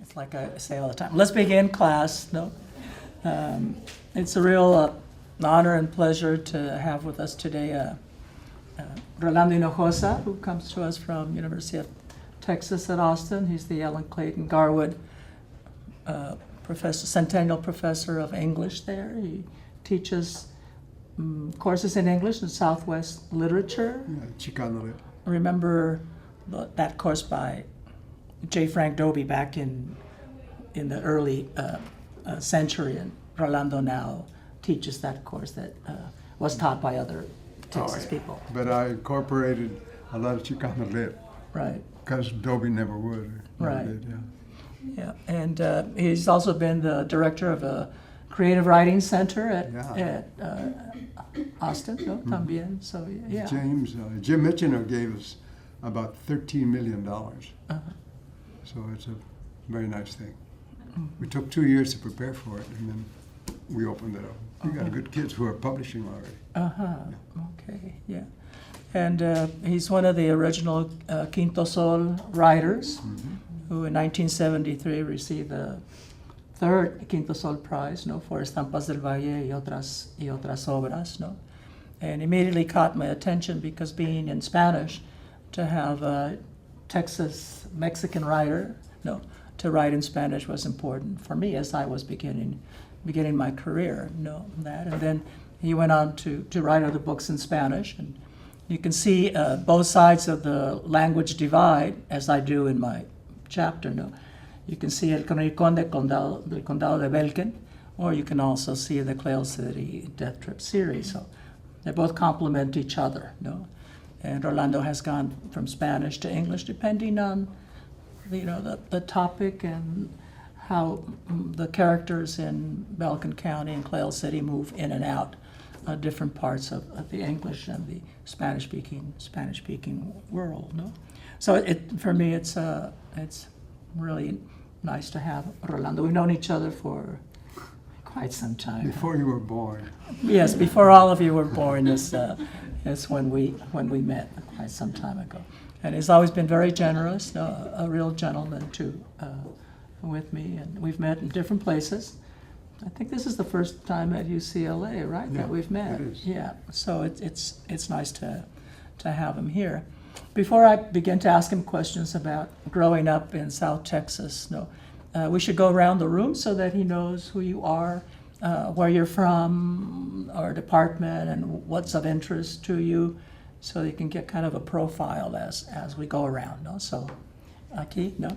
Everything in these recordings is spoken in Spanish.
It's like I say all the time. Let's begin class. No, it's a real honor and pleasure to have with us today Rolando Hinojosa, who comes to us from University of Texas at Austin. He's the Ellen Clayton Garwood Centennial Professor of English there. He teaches courses in English and Southwest literature. Yeah, Chicano lit. Remember that course by J. Frank Dobie back in the early century, and Rolando now teaches that course that was taught by other Texas people. But I incorporated a lot of Chicano lit. Right. Because Dobie never would. Right. Did, yeah. Yeah, and he's also been the director of a creative writing center at Austin, no? También. So yeah. Jim Michener gave us about $13 million. So it's a very nice thing. We took 2 years to prepare for it, and then we opened it up. We got good kids who are publishing already. Okay, yeah. And he's one of the original Quinto Sol writers, who in 1973 received the third Quinto Sol Prize, no, for Estampas del Valle y otras obras, no. And immediately caught my attention because being in Spanish, to have a Texas Mexican writer, no, to write in Spanish was important for me as I was beginning my career, that. And then he went on to write other books in Spanish, and you can see both sides of the language divide, as I do in my chapter, no. You can see El Cronicón del Condado de Belkin, or you can also see the Quail City Death Trip series. So they both complement each other, no. And Rolando has gone from Spanish to English, depending on the topic and how the characters in Belkin County and Quail City move in and out different parts of the English and the Spanish-speaking world. No, so for me it's really nice to have Rolando. We've known each other for quite some time. Before you were born. Yes, before all of you were born is when we met quite some time ago. And he's always been very generous, a real gentleman too, with me. And we've met in different places. I think this is the first time at UCLA, right? Yeah, that we've met. it is. Yeah. So it's nice to have him here. Before I begin to ask him questions about growing up in South Texas, we should go around the room so that he knows who you are, where you're from, our department, and what's of interest to you, so you can get kind of a profile as we go around, no? So, aquí, no?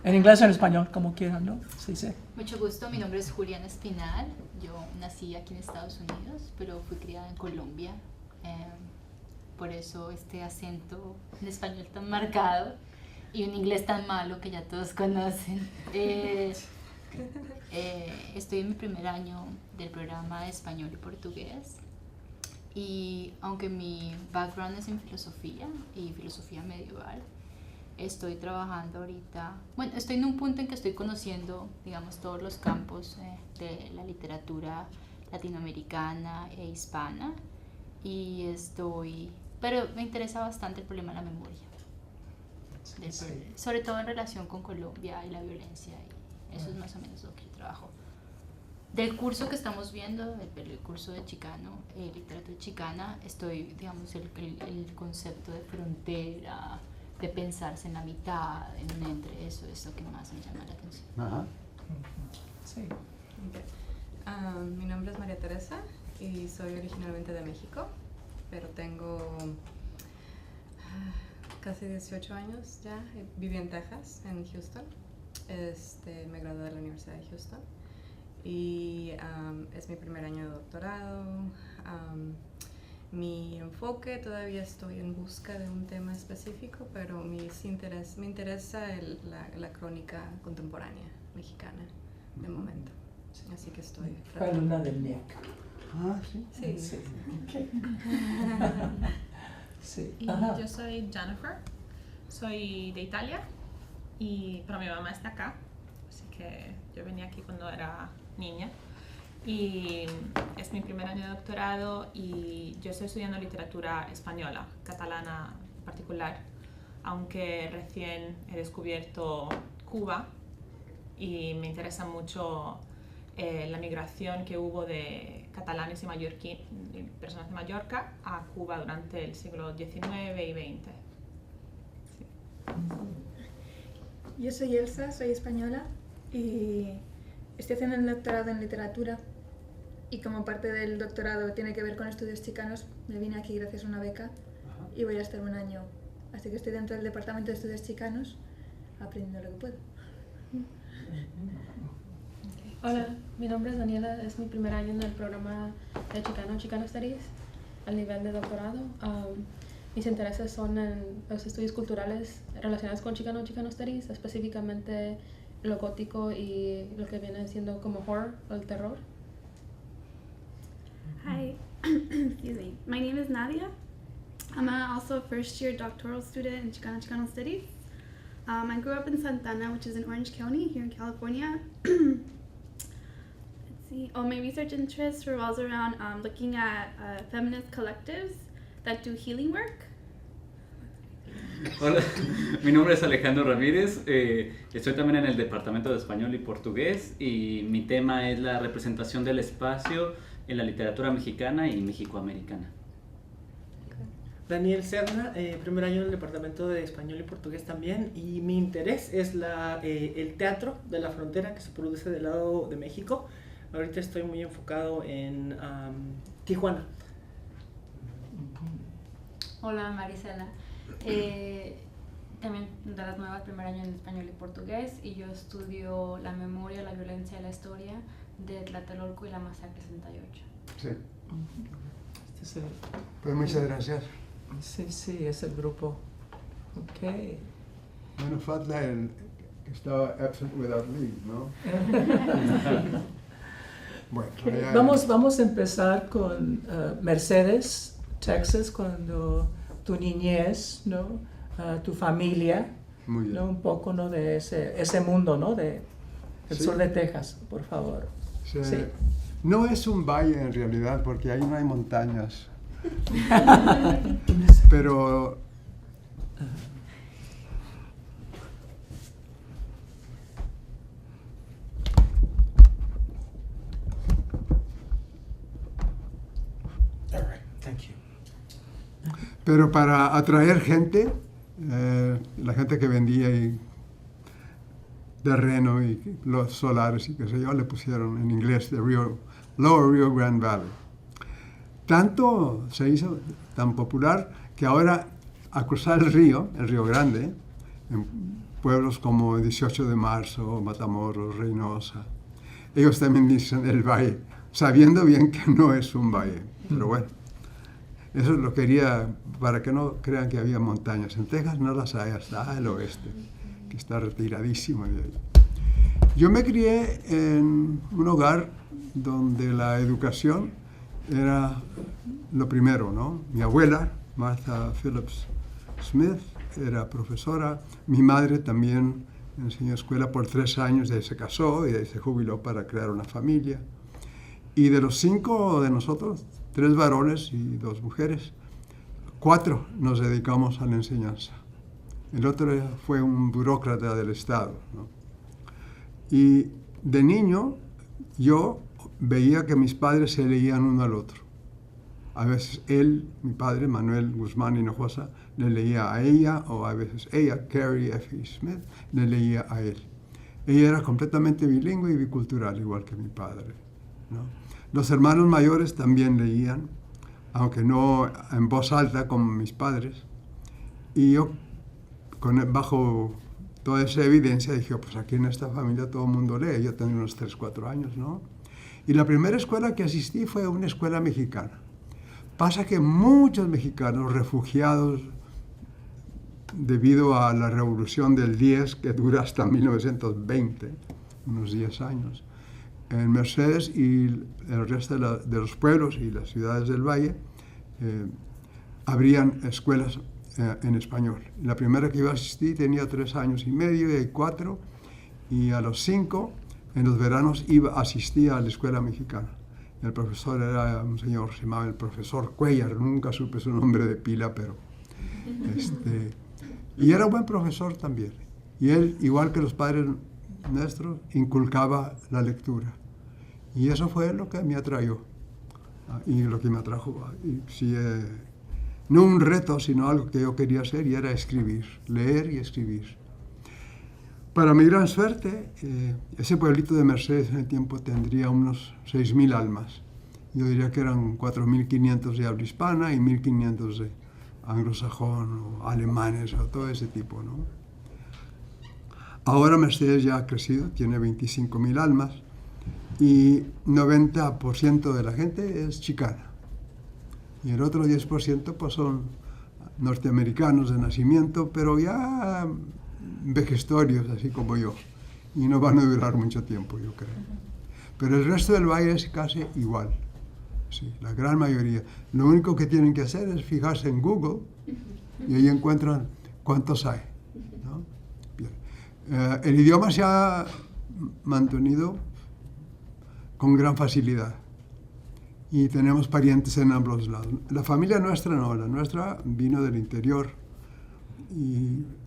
En inglés o en español, como quieran, ¿no? Sí, sí. Mucho gusto, mi nombre es Juliana Espinal. Yo nací aquí en Estados Unidos, pero fui criada en Colombia. Por eso este acento en español tan marcado y un inglés tan malo que ya todos conocen. Estoy en mi primer año del programa de español y portugués. Y aunque mi background es en filosofía y filosofía medieval, estoy trabajando ahorita, bueno, estoy en un punto en que estoy conociendo, digamos, todos los campos de la literatura latinoamericana e hispana, pero me interesa bastante el problema de la memoria, sobre todo en relación con Colombia y la violencia, y eso es más o menos lo que yo trabajo. Del curso que estamos viendo, el curso de chicano, literatura chicana, digamos, el concepto de frontera, de pensarse en la mitad, en un entre, eso es lo que más me llama la atención. Ajá. Sí. Okay. Mi nombre es María Teresa y soy originalmente de México, pero tengo casi 18 años ya. Viví en Texas, en Houston. Me gradué de la Universidad de Houston y es mi primer año de doctorado. Mi enfoque, todavía estoy en busca de un tema específico, pero me interesa la crónica contemporánea mexicana de momento. Así que estoy... Fue alumna del NIEC. Ah, sí. Sí. Sí. Okay. Sí. Y yo soy Jennifer, soy de Italia, pero mi mamá está acá, así que yo venía aquí cuando era niña. Y es mi primer año de doctorado y yo estoy estudiando literatura española, catalana en particular, aunque recién he descubierto Cuba y me interesa mucho la migración que hubo de catalanes y personas de Mallorca a Cuba durante el siglo XIX y XX. Yo soy Elsa, soy española y estoy haciendo el doctorado en literatura y como parte del doctorado tiene que ver con estudios chicanos, me vine aquí gracias a una beca y voy a estar un año. Así que estoy dentro del departamento de estudios chicanos aprendiendo lo que puedo. Hola, mi nombre es Daniela, es mi primer año en el programa de Chicano Studies al nivel de doctorado. Mis intereses son en los estudios culturales relacionados con Chicano Studies, específicamente lo gótico y lo que viene siendo como horror o el terror. Hi, excuse me. My name is Nadia. I'm also a first-year doctoral student in Chicano Studies. I grew up in Santana, which is in Orange County here in California. Let's see. My research interest revolves around looking at feminist collectives that do healing work. Hola, mi nombre es Alejandro Ramírez, estoy también en el Departamento de Español y Portugués y mi tema es la representación del espacio en la literatura mexicana y mexicoamericana. Daniel Serna, primer año en el Departamento de Español y Portugués también, y mi interés es el teatro de la frontera que se produce del lado de México. Ahorita estoy muy enfocado en Tijuana. Hola Marisela, también de las nuevas, primer año en español y portugués, y yo estudio la memoria, la violencia y la historia de Tlatelolco y la masacre 68. Sí. Este es el, Pues muchas gracias. sí, es el grupo. Ok. Bueno, falta el que estaba absent without leave, ¿no? Bueno, allá- Vamos a empezar con Mercedes, Texas, cuando tu niñez, ¿no? Tu familia, Muy bien. ¿no? Un poco, ¿no? De ese mundo, ¿no? El Sí. sur de Texas, por favor. Sí. Sí. No es un valle en realidad, porque ahí no hay montañas. Pero All right, thank you. Pero para atraer gente, la gente que vendía y terreno y los solares y qué sé yo, le pusieron en inglés Lower Rio Grande Valley. Tanto se hizo tan popular que ahora a cruzar el Río Grande, en pueblos como 18 de Marzo, Matamoros, Reynosa, ellos también dicen el valle, sabiendo bien que no es un valle, pero bueno. Eso lo quería para que no crean que había montañas. En Texas no las hay, hasta el oeste, que está retiradísimo de ahí. Yo me crié en un hogar donde la educación era lo primero, ¿no? Mi abuela, Martha Phillips Smith, era profesora. Mi madre también enseñó escuela por 3 años, y ahí se casó y ahí se jubiló para crear una familia. Y de los 5 de nosotros, 3 varones y 2 mujeres, 4 nos dedicamos a la enseñanza. El otro fue un burócrata del Estado, ¿no? Y de niño yo veía que mis padres se leían uno al otro. A veces él, mi padre, Manuel Guzmán Hinojosa, le leía a ella, o a veces ella, Carrie F. Smith, le leía a él. Ella era completamente bilingüe y bicultural, igual que mi padre, ¿no? Los hermanos mayores también leían, aunque no en voz alta como mis padres. Y yo, bajo toda esa evidencia, dije, pues aquí en esta familia todo el mundo lee. Yo tenía unos 3, 4 años, ¿no? Y la primera escuela que asistí fue una escuela mexicana. Pasa que muchos mexicanos refugiados debido a la revolución del 10, que dura hasta 1920, unos 10 años, en Mercedes y el resto de los pueblos y las ciudades del valle abrían escuelas en español. La primera que yo asistí tenía 3 años y medio, y hay 4, y a los 5, en los veranos, asistía a la escuela mexicana. El profesor era un señor, se llamaba el profesor Cuellar, nunca supe su nombre de pila, pero... y era buen profesor también. Y él, igual que los padres nuestros inculcaba la lectura. Y eso fue lo que me atrajo. Y lo que me atrajo. Y sí, no un reto, sino algo que yo quería hacer, y era escribir, leer y escribir. Para mi gran suerte, ese pueblito de Mercedes en el tiempo tendría unos 6.000 almas. Yo diría que eran 4.500 de habla hispana y 1.500 de anglosajón o alemanes o todo ese tipo, ¿no? Ahora Mercedes ya ha crecido, tiene 25.000 almas y 90% de la gente es chicana. Y el otro 10% pues son norteamericanos de nacimiento, pero ya vejestorios, así como yo. Y no van a durar mucho tiempo, yo creo. Pero el resto del valle es casi igual. Sí, la gran mayoría. Lo único que tienen que hacer es fijarse en Google y ahí encuentran cuántos hay, ¿no? Bien. El idioma se ha mantenido con gran facilidad y tenemos parientes en ambos lados. La familia nuestra no, la nuestra vino del interior,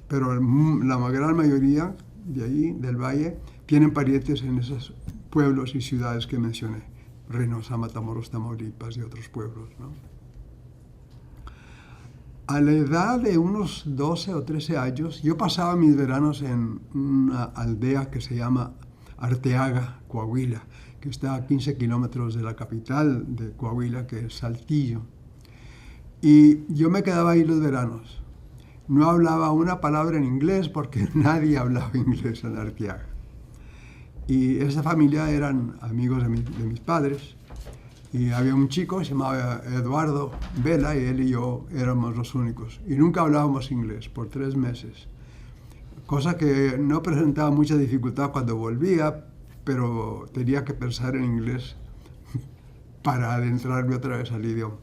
pero la gran mayoría de ahí, del valle, tienen parientes en esos pueblos y ciudades que mencioné. Reynosa, Matamoros, Tamaulipas y otros pueblos, ¿no? A la edad de unos 12 o 13 años, yo pasaba mis veranos en una aldea que se llama Arteaga, Coahuila, que está a 15 kilómetros de la capital de Coahuila, que es Saltillo. Y yo me quedaba ahí los veranos. No hablaba una palabra en inglés porque nadie hablaba inglés en Arteaga. Y esa familia eran amigos de mis padres. Y había un chico que se llamaba Eduardo Vela, y él y yo éramos los únicos. Y nunca hablábamos inglés por 3 meses. Cosa que no presentaba mucha dificultad cuando volvía, pero tenía que pensar en inglés para adentrarme otra vez al idioma.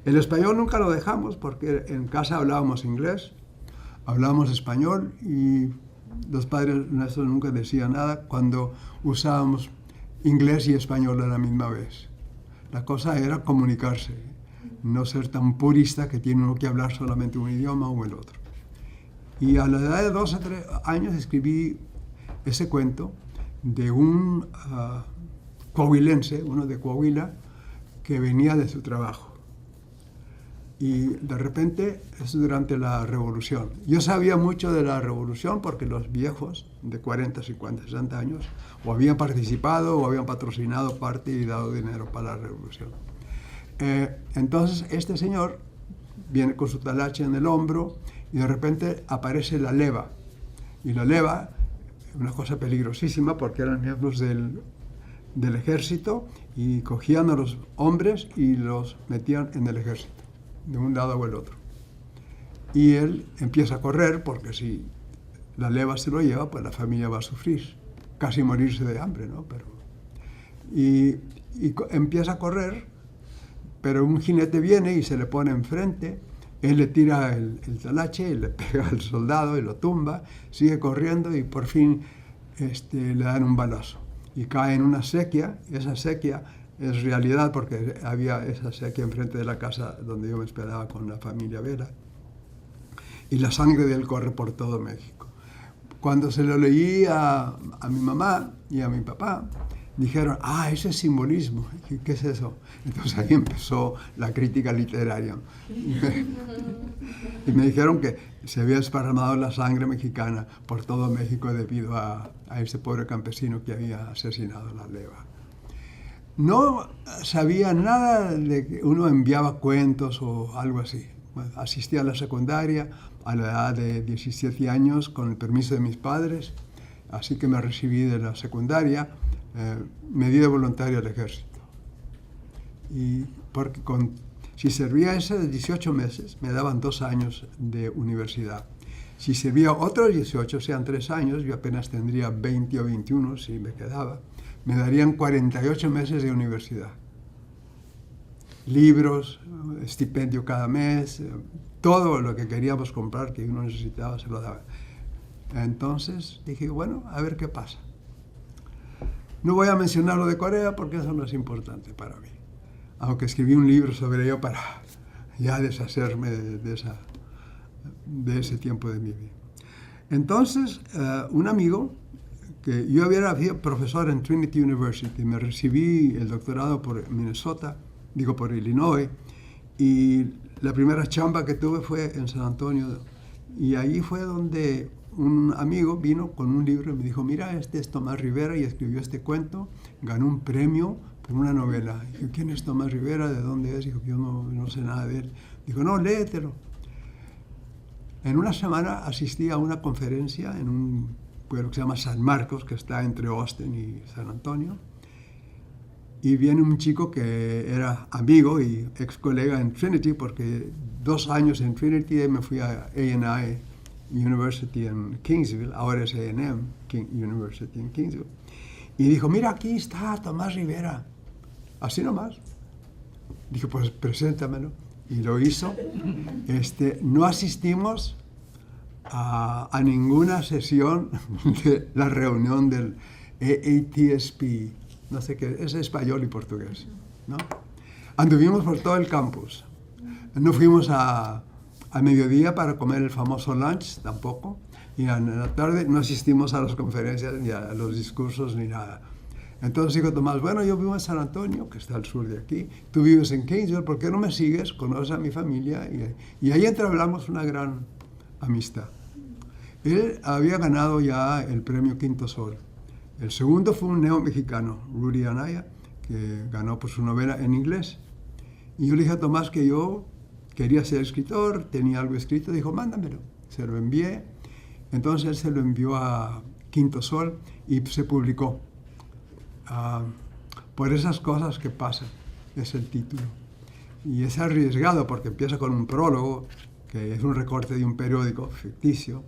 El español nunca lo dejamos porque en casa hablábamos inglés, hablábamos español y los padres nuestros nunca decían nada cuando usábamos inglés y español a la misma vez. La cosa era comunicarse, no ser tan purista que tiene uno que hablar solamente un idioma o el otro. Y a la edad de 12 o 3 años escribí ese cuento de un coahuilense, uno de Coahuila, que venía de su trabajo. Y de repente, es durante la Revolución. Yo sabía mucho de la Revolución porque los viejos de 40, 50, 60 años o habían participado o habían patrocinado parte y dado dinero para la Revolución. Entonces, este señor viene con su talache en el hombro y de repente aparece la leva. Y la leva, una cosa peligrosísima porque eran miembros del ejército y cogían a los hombres y los metían en el ejército, de un lado o el otro. Y él empieza a correr porque si la leva se lo lleva, pues la familia va a sufrir, casi morirse de hambre, ¿no? Y empieza a correr, pero un jinete viene y se le pone enfrente, él le tira el talache y le pega al soldado y lo tumba, sigue corriendo y por fin le dan un balazo. Y cae en una sequía, esa sequía es realidad porque había esa sequía enfrente de la casa donde yo me esperaba con la familia Vera. Y la sangre de él corre por todo México. Cuando se lo leí a mi mamá y a mi papá, dijeron, ese es simbolismo. ¿Qué es eso? Entonces ahí empezó la crítica literaria. Y me dijeron que se había esparramado la sangre mexicana por todo México debido a ese pobre campesino que había asesinado a la leva. No sabía nada de que uno enviaba cuentos o algo así. Bueno, asistí a la secundaria a la edad de 17 años con el permiso de mis padres, así que me recibí de la secundaria, me di de voluntario al ejército. Y porque si servía esos 18 meses, me daban 2 años de universidad. Si servía otros 18, sean 3 años, yo apenas tendría 20 o 21 si me quedaba. Me darían 48 meses de universidad. Libros, estipendio cada mes, todo lo que queríamos comprar, que uno necesitaba, se lo daban. Entonces dije, bueno, a ver qué pasa. No voy a mencionar lo de Corea porque eso no es importante para mí. Aunque escribí un libro sobre ello para ya deshacerme de ese tiempo de mi vida. Entonces, un amigo que yo había sido profesor en Trinity University, me recibí el doctorado por Minnesota, por Illinois, y la primera chamba que tuve fue en San Antonio, y ahí fue donde un amigo vino con un libro y me dijo, mira, este es Tomás Rivera y escribió este cuento, ganó un premio por una novela. Y yo, ¿quién es Tomás Rivera? ¿De dónde es? Dijo, yo no sé nada de él. Dijo, no, léetelo. En una semana asistí a una conferencia en un pueblo que se llama San Marcos, que está entre Austin y San Antonio, y viene un chico que era amigo y ex colega en Trinity, porque 2 años en Trinity me fui a A&I University en Kingsville, ahora es A&M University en Kingsville, y dijo, mira, aquí está Tomás Rivera, así nomás. Dije, pues preséntamelo, y lo hizo. No asistimos a ninguna sesión de la reunión del AATSP, no sé qué, es español y portugués, ¿no? Anduvimos por todo el campus. No fuimos a mediodía para comer el famoso lunch, tampoco. Y en la tarde no asistimos a las conferencias, ni a los discursos, ni nada. Entonces dijo Tomás, bueno, yo vivo en San Antonio, que está al sur de aquí. Tú vives en Kingsville, ¿por qué no me sigues? Conoces a mi familia. Y ahí entablamos una gran amistad. Él había ganado ya el premio Quinto Sol. El segundo fue un neo-mexicano, Rudy Anaya, que ganó por su novela en inglés. Y yo le dije a Tomás que yo quería ser escritor, tenía algo escrito, dijo, mándamelo. Se lo envié. Entonces él se lo envió a Quinto Sol y se publicó. Por esas cosas que pasan, es el título. Y es arriesgado porque empieza con un prólogo, que es un recorte de un periódico ficticio,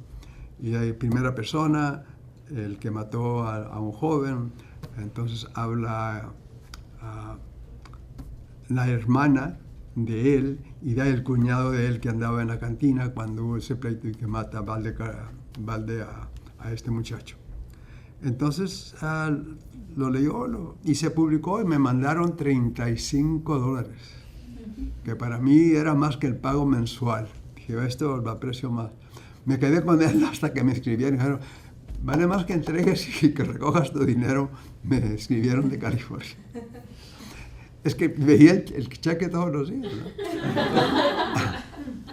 y hay primera persona, el que mató a un joven, entonces habla la hermana de él y da el cuñado de él que andaba en la cantina cuando hubo ese pleito y que mata balde a este muchacho. Entonces lo leyó y se publicó y me mandaron $35, que para mí era más que el pago mensual. Dije, esto lo aprecio más. Me quedé con él hasta que me escribieron y dijeron, vale más que entregues y que recojas tu dinero. Me escribieron de California. Es que veía el cheque todos los días, ¿no?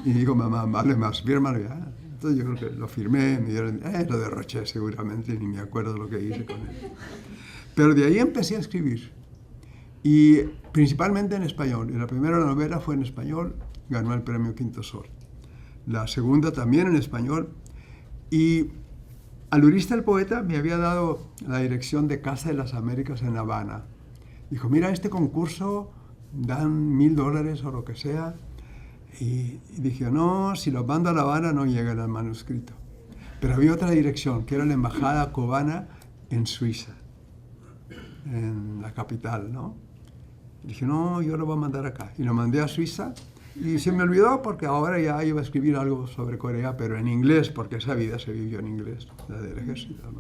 Y digo, mamá, vale más, fírmalo ya. Entonces yo creo que lo firmé, me dieron, lo derroché seguramente, ni me acuerdo lo que hice con él. Pero de ahí empecé a escribir. Y principalmente en español. Y la primera novela fue en español, ganó el premio Quinto Sol. La segunda también en español. Y Alurista el poeta me había dado la dirección de Casa de las Américas en La Habana. Dijo, mira, este concurso dan $1,000 o lo que sea. Y dije, no, si lo mando a La Habana no llega el manuscrito. Pero había otra dirección, que era la embajada cubana en Suiza, en la capital, ¿no? Dije, no, yo lo voy a mandar acá. Y lo mandé a Suiza. Y se me olvidó porque ahora ya iba a escribir algo sobre Corea, pero en inglés, porque esa vida se vivió en inglés, la del ejército, ¿no?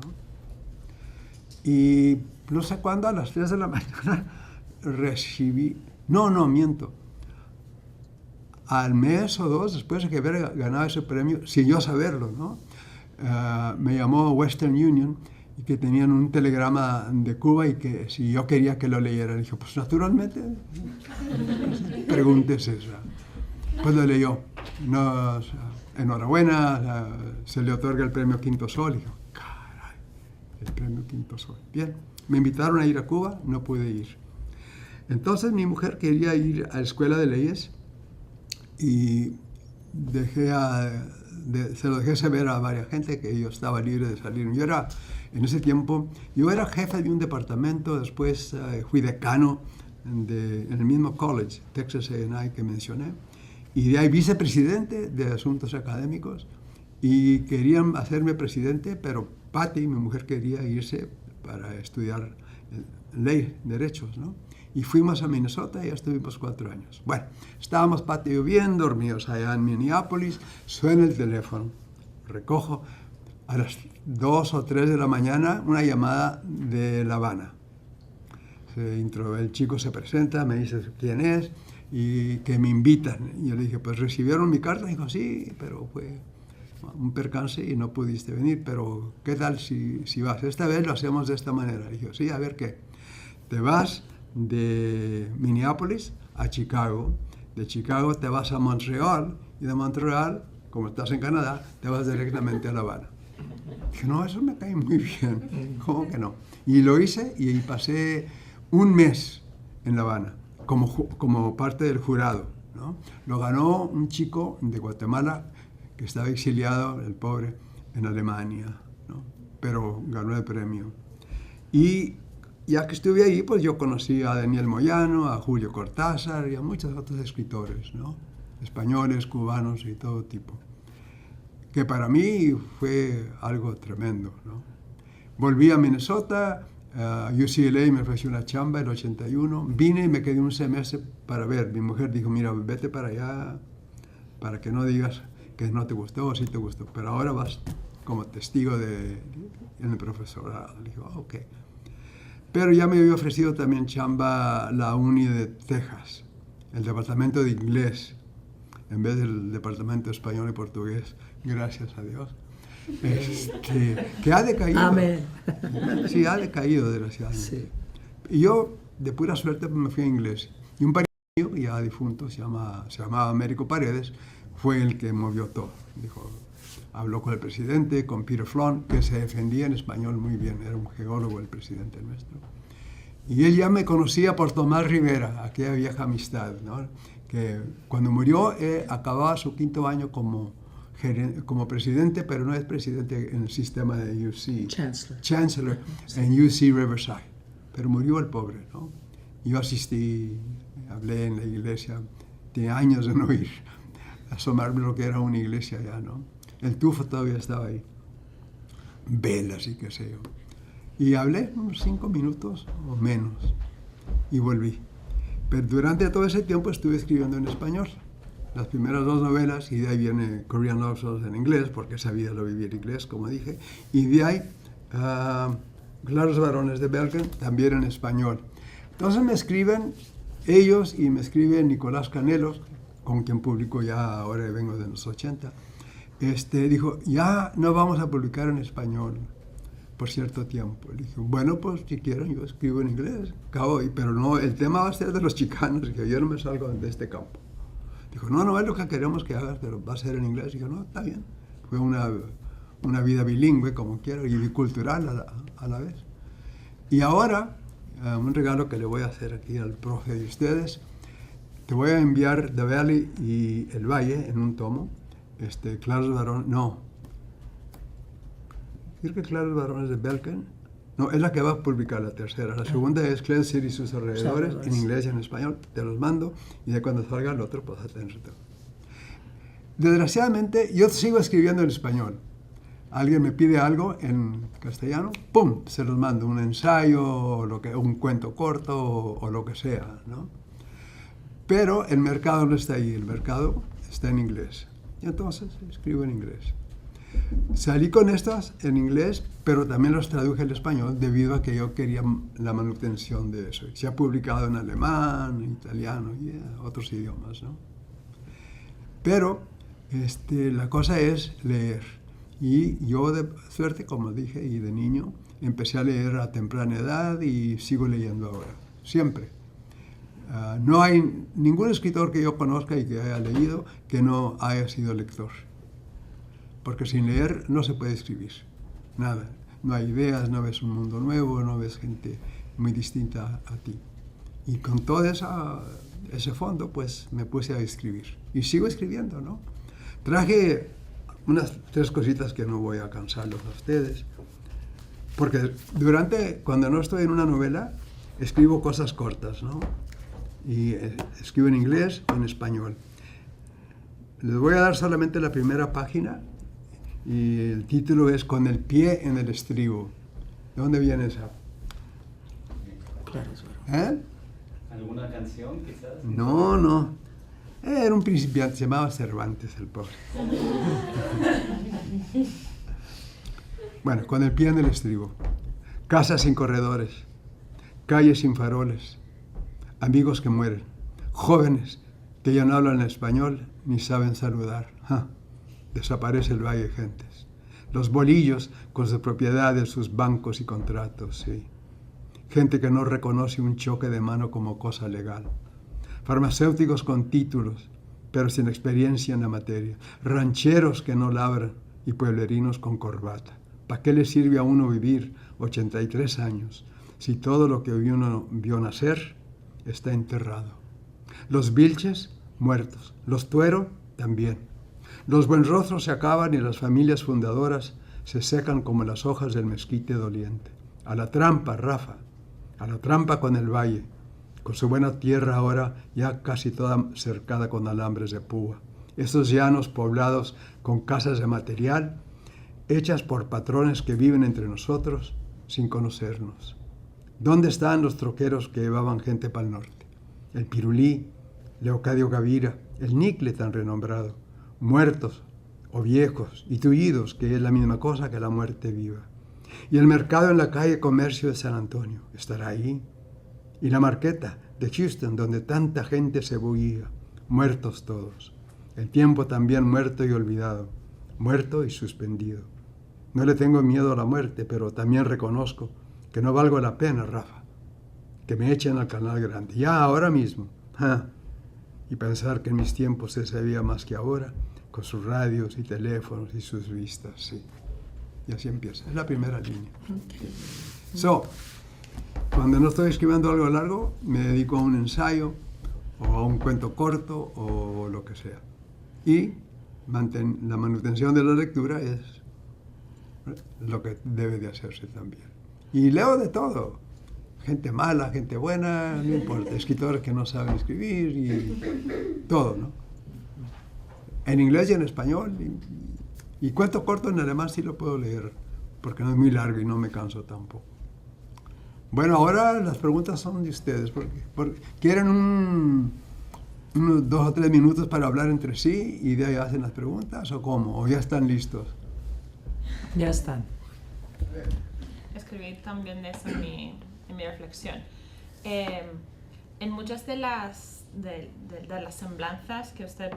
Y no sé cuándo, a las 3 de la mañana, recibí... No, miento. Al mes o 2, después de que hubiera ganado ese premio, sin yo saberlo, ¿no? Me llamó Western Union y que tenían un telegrama de Cuba y que si yo quería que lo leyera. Dije, pues naturalmente, preguntes esa. Pues lo leyó. No, enhorabuena, se le otorga el premio Quinto Sol. Y yo, caray, el premio Quinto Sol. Bien, me invitaron a ir a Cuba, no pude ir. Entonces mi mujer quería ir a la escuela de leyes y se lo dejé saber a varias gente que yo estaba libre de salir. En ese tiempo, yo era jefe de un departamento, después fui decano en el mismo college, Texas A&I que mencioné, y de ahí vicepresidente de asuntos académicos, y querían hacerme presidente, pero Patty, mi mujer, quería irse para estudiar ley, derechos, ¿no? Y fuimos a Minnesota y ya estuvimos 4 años. Bueno, estábamos Patty y yo bien dormidos allá en Minneapolis, suena el teléfono, recojo a las 2 o 3 de la mañana una llamada de La Habana. El chico se presenta, me dice quién es y que me invitan. Y yo le dije, pues recibieron mi carta. Y dijo, sí, pero fue un percance y no pudiste venir, pero ¿qué tal si vas? Esta vez lo hacemos de esta manera. Dije, sí, a ver qué. Te vas de Minneapolis a Chicago, de Chicago te vas a Montreal y de Montreal, como estás en Canadá, te vas directamente a La Habana. Dije, no, eso me cae muy bien. ¿Cómo que no? Y lo hice y pasé un mes en La Habana como parte del jurado, ¿no? Lo ganó un chico de Guatemala que estaba exiliado, el pobre, en Alemania, ¿no? Pero ganó el premio. Y ya que estuve ahí, pues yo conocí a Daniel Moyano, a Julio Cortázar y a muchos otros escritores, ¿no? Españoles, cubanos y todo tipo. Que para mí fue algo tremendo, ¿no? Volví a Minnesota, UCLA me ofreció una chamba en el 81, vine y me quedé un semestre para ver. Mi mujer dijo, mira, vete para allá para que no digas que no te gustó o sí te gustó, pero ahora vas como testigo en el profesorado. Le dije, ok. Pero ya me había ofrecido también chamba la Uni de Texas, el departamento de inglés, en vez del departamento de español y portugués, gracias a Dios. Que ha decaído. Amén. Sí, ha decaído, desgraciadamente. Sí. Y yo, de pura suerte, me fui a inglés. Y un pariente mío, ya difunto, se llamaba Américo Paredes, fue el que movió todo. Dijo, habló con el presidente, con Peter Flon, que se defendía en español muy bien, era un geólogo el presidente nuestro. Y él ya me conocía por Tomás Rivera, aquella vieja amistad, ¿no? Que cuando murió acababa su 5º año como presidente, pero no es presidente en el sistema de UC. Chancellor en UC Riverside. Pero murió el pobre, ¿no? Yo asistí, hablé en la iglesia, tenía años de no ir, asomarme lo que era una iglesia ya, ¿no? El tufo todavía estaba ahí, velas y qué sé yo. Y hablé unos 5 minutos o menos y volví. Pero durante todo ese tiempo estuve escribiendo en español. Las primeras 2 novelas, y de ahí viene Korean Love Songs en inglés, porque sabía lo vivir inglés, como dije. Y de ahí, Claros Varones de Belgen, también en español. Entonces me escriben ellos y me escribe Nicolás Canelos, con quien publico ya ahora, vengo de los 80. Dijo, ya no vamos a publicar en español por cierto tiempo. Le dije, bueno, pues si quieren, yo escribo en inglés, pero no, el tema va a ser de los chicanos, que yo no me salgo de este campo. Dijo, no es lo que queremos que hagas, pero va a ser en inglés. Y yo, no, está bien. Fue una vida bilingüe, como quiero, y bicultural a la vez. Y ahora, un regalo que le voy a hacer aquí al profe de ustedes, te voy a enviar The Valley y El Valle en un tomo. Claros Varones, no. Creo que Claros Varones de Belgen. No, es la que va a publicar la tercera. La segunda es Clear City y sus alrededores, en inglés y en español. Te los mando y de cuando salga el otro, pues a tener todo. Desgraciadamente, yo sigo escribiendo en español. Alguien me pide algo en castellano, ¡pum!, se los mando. Un ensayo, o un cuento corto, o lo que sea, ¿no? Pero el mercado no está ahí, el mercado está en inglés. Y entonces escribo en inglés. Salí con estas en inglés, pero también los traduje al español debido a que yo quería la manutención de eso. Se ha publicado en alemán, en italiano y otros idiomas, ¿no? Pero la cosa es leer. Y yo de suerte, como dije, y de niño, empecé a leer a temprana edad y sigo leyendo ahora, siempre. No hay ningún escritor que yo conozca y que haya leído que no haya sido lector. Porque sin leer no se puede escribir, nada. No hay ideas, no ves un mundo nuevo, no ves gente muy distinta a ti. Y con todo ese fondo, pues me puse a escribir. Y sigo escribiendo, ¿no? Traje unas 3 cositas que no voy a cansarlos a ustedes. Porque cuando no estoy en una novela, escribo cosas cortas, ¿no? Y escribo en inglés o en español. Les voy a dar solamente la primera página. Y el título es Con el pie en el estribo. ¿De dónde viene esa? Claros Varones. ¿Alguna canción, quizás? No. Era un principiante, se llamaba Cervantes, el pobre. Bueno, con el pie en el estribo. Casas sin corredores, calles sin faroles, amigos que mueren, jóvenes que ya no hablan español ni saben saludar. desaparece el Valle Gentes. Los bolillos con sus propiedades, sus bancos y contratos, sí. Gente que no reconoce un choque de mano como cosa legal. Farmacéuticos con títulos, pero sin experiencia en la materia. Rancheros que no labran y pueblerinos con corbata. ¿Para qué le sirve a uno vivir 83 años si todo lo que uno vio nacer está enterrado? Los Vilches, muertos. Los Tuero, también. Los Buenrostros se acaban y las familias fundadoras se secan como las hojas del mezquite doliente. A la trampa, Rafa. A la trampa con el valle, con su buena tierra ahora ya casi toda cercada con alambres de púa. Estos llanos poblados con casas de material, hechas por patrones que viven entre nosotros sin conocernos. ¿Dónde están los troqueros que llevaban gente para el norte? El Pirulí, Leocadio Gavira, el Nicle tan renombrado, muertos o viejos y tullidos, que es la misma cosa que la muerte viva. Y el mercado en la calle Comercio de San Antonio, ¿estará ahí? Y la marqueta de Houston, donde tanta gente se bullía, muertos todos. El tiempo también muerto y olvidado, muerto y suspendido. No le tengo miedo a la muerte, pero también reconozco que no valgo la pena, Rafa, que me echen al canal grande, ya ahora mismo. Y pensar que en mis tiempos se sabía más que ahora, con sus radios y teléfonos y sus vistas, sí. Y así empieza, es la primera línea. Cuando no estoy escribiendo algo largo, me dedico a un ensayo, o a un cuento corto, o lo que sea. Y la manutención de la lectura es lo que debe de hacerse también. Y leo de todo. Gente mala, gente buena, no importa. Escritores que no saben escribir y todo, ¿no? En inglés y en español. Y cuento corto en alemán sí lo puedo leer, porque no es muy largo y no me canso tampoco. Bueno, ahora las preguntas son de ustedes. Porque ¿quieren unos 2 o 3 minutos para hablar entre sí y de ahí hacen las preguntas o cómo? ¿O ya están listos? Ya están. Escribí también de eso en mi reflexión. En muchas de las semblanzas que usted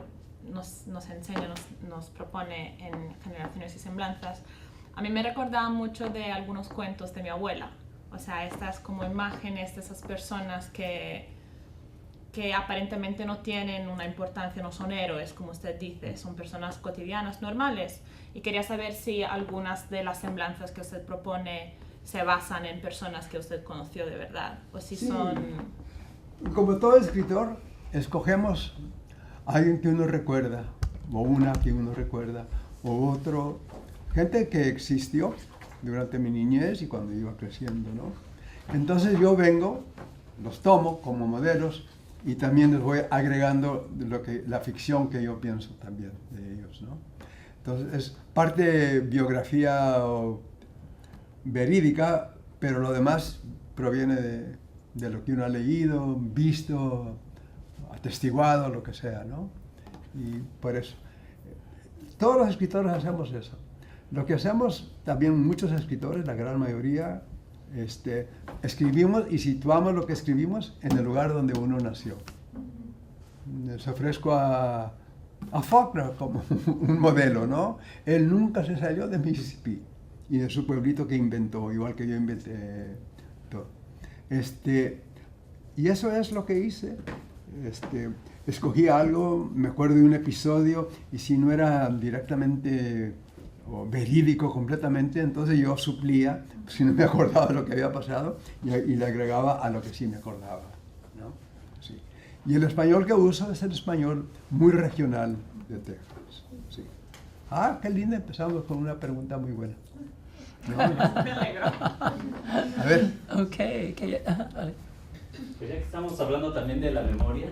nos enseña, nos propone en Generaciones y Semblanzas, a mí me recordaba mucho de algunos cuentos de mi abuela. O sea, estas como imágenes de esas personas que aparentemente no tienen una importancia, no son héroes, como usted dice, son personas cotidianas, normales. Y quería saber si algunas de las semblanzas que usted propone se basan en personas que usted conoció de verdad, o si son... Como todo escritor, escogemos a alguien que uno recuerda, o una que uno recuerda, o otro, gente que existió durante mi niñez y cuando iba creciendo, ¿no? Entonces yo vengo, los tomo como modelos y también les voy agregando la ficción que yo pienso también de ellos, ¿no? Entonces es parte biografía verídica, pero lo demás proviene de lo que uno ha leído, visto, atestiguado, lo que sea, ¿no? Y por eso, todos los escritores hacemos eso. Lo que hacemos también muchos escritores, la gran mayoría, escribimos y situamos lo que escribimos en el lugar donde uno nació. Les ofrezco a Faulkner como un modelo, ¿no? Él nunca se salió de Mississippi y de su pueblito que inventó, igual que yo inventé todo. Y eso es lo que hice. Escogí algo, me acuerdo de un episodio, y si no era directamente o verídico completamente, entonces yo suplía, si no me acordaba de lo que había pasado, y le agregaba a lo que sí me acordaba, ¿no? Sí. Y el español que uso es el español muy regional de Texas. Sí. Ah, qué lindo, empezamos con una pregunta muy buena. ¿No? Me alegro. A ver. Okay. Pues ya que estamos hablando también de la memoria,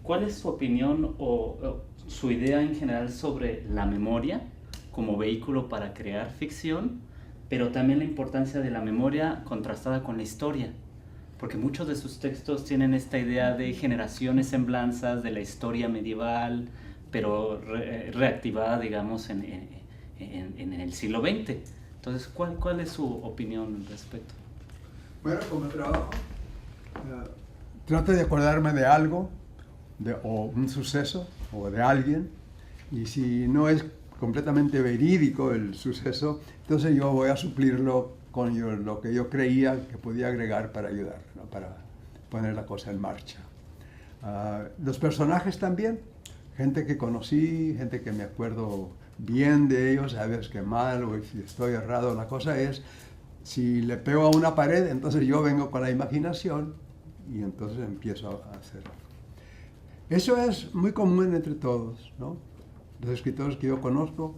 ¿cuál es su opinión o su idea en general sobre la memoria como vehículo para crear ficción, pero también la importancia de la memoria contrastada con la historia? Porque muchos de sus textos tienen esta idea de generaciones semblanzas de la historia medieval, pero reactivada, digamos, en el siglo XX. Entonces, ¿cuál es su opinión al respecto? Bueno, como trabajo, trato de acordarme de algo, o un suceso, o de alguien, Y si no es completamente verídico el suceso, entonces yo voy a suplirlo con lo que yo creía que podía agregar para ayudar, ¿no? Para poner la cosa en marcha. Los personajes también, gente que conocí, gente que me acuerdo bien de ellos, a veces que mal o si estoy errado. La cosa es, si le pego a una pared, entonces yo vengo con la imaginación y entonces empiezo a hacer. Eso es muy común entre todos, ¿no? Los escritores que yo conozco,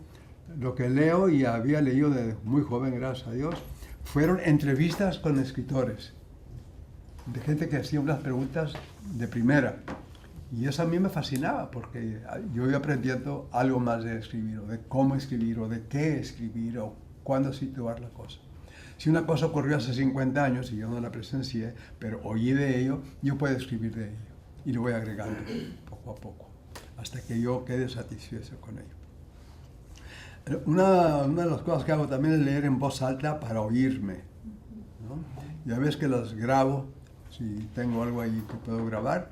lo que leo y había leído desde muy joven, gracias a Dios, fueron entrevistas con escritores, de gente que hacía unas preguntas de primera. Y eso a mí me fascinaba, porque yo iba aprendiendo algo más de escribir, o de cómo escribir, o de qué escribir, o cuándo situar la cosa. Si una cosa ocurrió hace 50 años y yo no la presencié, pero oí de ello, yo puedo escribir de ello. Y lo voy agregando poco a poco, hasta que yo quede satisfecho con ello. Una de las cosas que hago también es leer en voz alta para oírme, ¿no? Ya ves que las grabo, si tengo algo ahí que puedo grabar,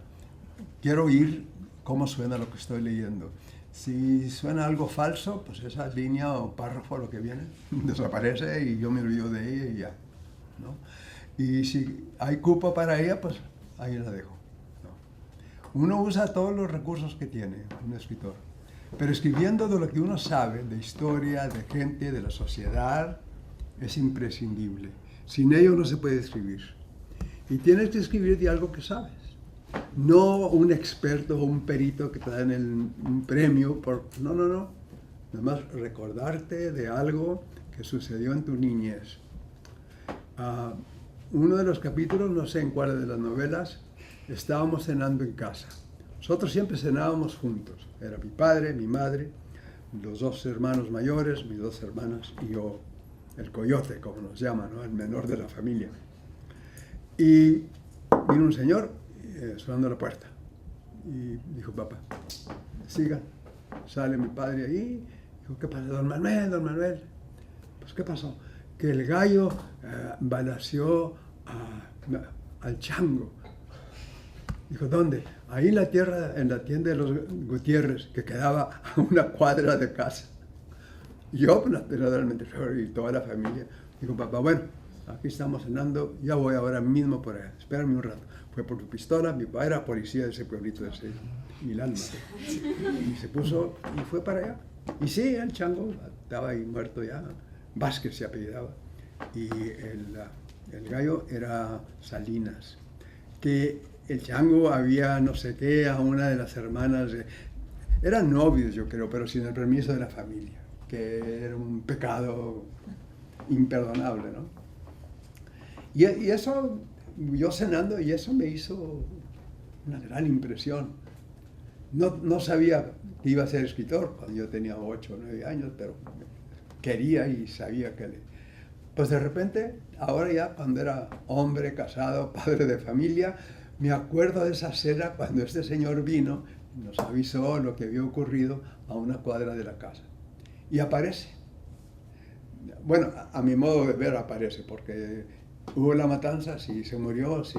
quiero oír cómo suena lo que estoy leyendo. Si suena algo falso, pues esa línea o párrafo, lo que viene, desaparece y yo me olvido de ella y ya, ¿no? Y si hay cupo para ella, pues ahí la dejo, ¿no? Uno usa todos los recursos que tiene un escritor, pero escribiendo de lo que uno sabe, de historia, de gente, de la sociedad, es imprescindible. Sin ello no se puede escribir. Y tienes que escribir de algo que sabes. No un experto o un perito que te dan un premio por... No. Nada más recordarte de algo que sucedió en tu niñez. Uno de los capítulos, no sé en cuál de las novelas, estábamos cenando en casa. Nosotros siempre cenábamos juntos. Era mi padre, mi madre, los dos hermanos mayores, mis dos hermanas y yo, el coyote, como nos llaman, ¿no? El menor de la familia. Y vino un señor sonando la puerta y dijo, papá, sigan. Sale mi padre ahí, dijo, ¿qué pasa? Don Manuel. Pues, ¿qué pasó? Que el gallo balaceó al chango. Dijo, ¿dónde? Ahí en la tienda de los Gutiérrez, que quedaba a una cuadra de casa. Yo, naturalmente, y toda la familia, dijo, papá, bueno, aquí estamos cenando, ya voy ahora mismo por allá, espérame un rato. Fue por tu pistola, mi papá era policía de ese pueblito de ese Milán. Y se puso y fue para allá. Y sí, el chango estaba ahí muerto ya, Vázquez se apellidaba. Y el gallo era Salinas. Que el chango había no sé qué a una de las hermanas, eran novios yo creo, pero sin el permiso de la familia, que era un pecado imperdonable, ¿no? Y eso, yo cenando, y eso me hizo una gran impresión. No sabía que iba a ser escritor cuando yo tenía 8 o 9 años, pero quería y sabía que Pues de repente, ahora ya cuando era hombre, casado, padre de familia, me acuerdo de esa cena cuando este señor vino y nos avisó lo que había ocurrido a una cuadra de la casa. Y aparece. Bueno, a mi modo de ver aparece, porque hubo la matanza, sí, se murió, sí.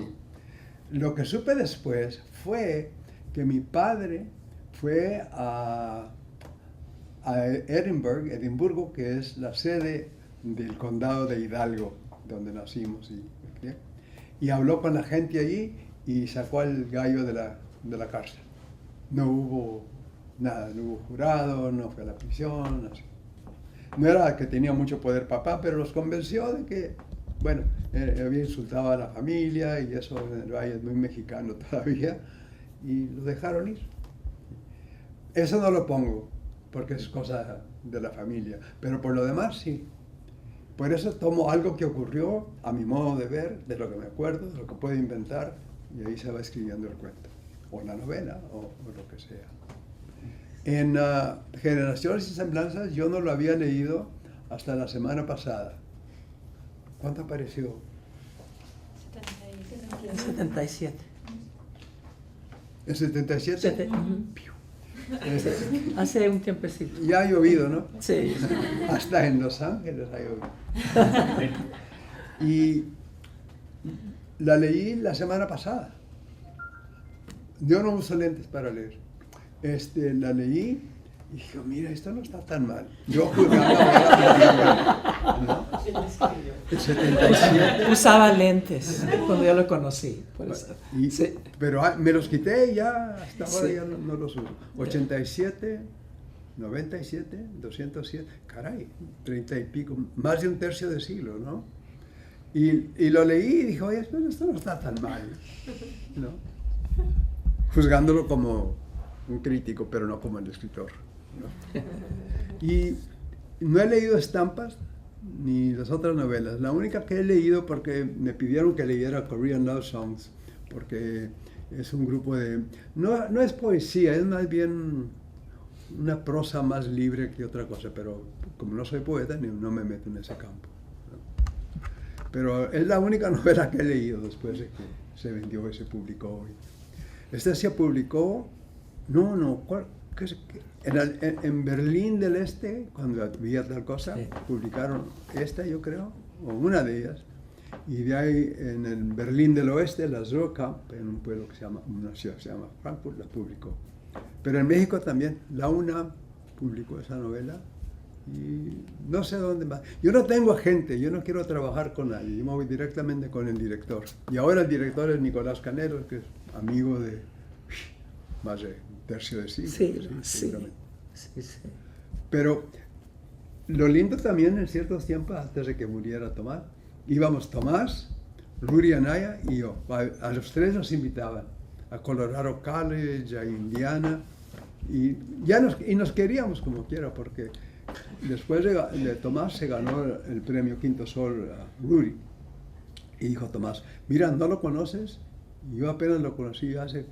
Lo que supe después fue que mi padre fue a Edimburgo, que es la sede del condado de Hidalgo, donde nacimos, y habló con la gente allí y sacó al gallo de la cárcel. No hubo nada, no hubo jurado, no fue a la prisión, así. No era que tenía mucho poder papá, pero los convenció de que, bueno, había insultado a la familia y eso en el valle es muy mexicano todavía, y lo dejaron ir. Eso no lo pongo, porque es cosa de la familia, pero por lo demás sí. Por eso tomo algo que ocurrió a mi modo de ver, de lo que me acuerdo, de lo que puedo inventar, y ahí se va escribiendo el cuento, o la novela, o lo que sea. En Generaciones y Semblanzas yo no lo había leído hasta la semana pasada. ¿Cuánto apareció? 77. ¿En 77? Hace un tiempecito. Ya ha llovido, ¿no? Sí. Hasta en Los Ángeles ha llovido. Y la leí la semana pasada. Yo no uso lentes para leer. La leí Y dije, mira, esto no está tan mal. Yo juzgaba, ¿no? El 77. Usaba lentes cuando yo lo conocí. Por eso. Y- Sí. Pero me los quité y ya hasta ahora Sí. ya no los uso. 87, 97, 207, caray, 30 y pico, más de un tercio de siglo, ¿no? Y lo leí y dije, oye, esto no está tan mal, ¿no? Juzgándolo como un crítico, pero no como el escritor, ¿no? Y no he leído Estampas ni las otras novelas. La única que he leído, porque me pidieron que leyera Korean Love Songs, porque es un grupo de... No es poesía, es más bien una prosa más libre que otra cosa, pero como no soy poeta, no me meto en ese campo, ¿no? Pero es la única novela que he leído después de que se vendió y se publicó. Esta se publicó... ¿cuál? En Berlín del Este, cuando había tal cosa, Sí. publicaron esta, yo creo, o una de ellas. Y de ahí, en el Berlín del Oeste, la Zollkamp, en un pueblo que se llama, una ciudad que se llama Frankfurt, la publicó. Pero en México también, la UNAM publicó esa novela. Y no sé dónde más. Yo no tengo agente, yo no quiero trabajar con nadie, yo me voy directamente con el director. Y ahora el director es Nicolás Caneros, que es amigo de más de un tercio de siglo. Sí, seguramente. sí, sí. Pero lo lindo también en ciertos tiempos, antes de que muriera Tomás, íbamos Tomás, Rudy Anaya y yo. A los tres nos invitaban a Colorado College, a Indiana, y nos queríamos como quiera, porque después de Tomás se ganó el premio Quinto Sol a Rudy. Y dijo Tomás, mira, ¿no lo conoces? Y yo apenas lo conocí hace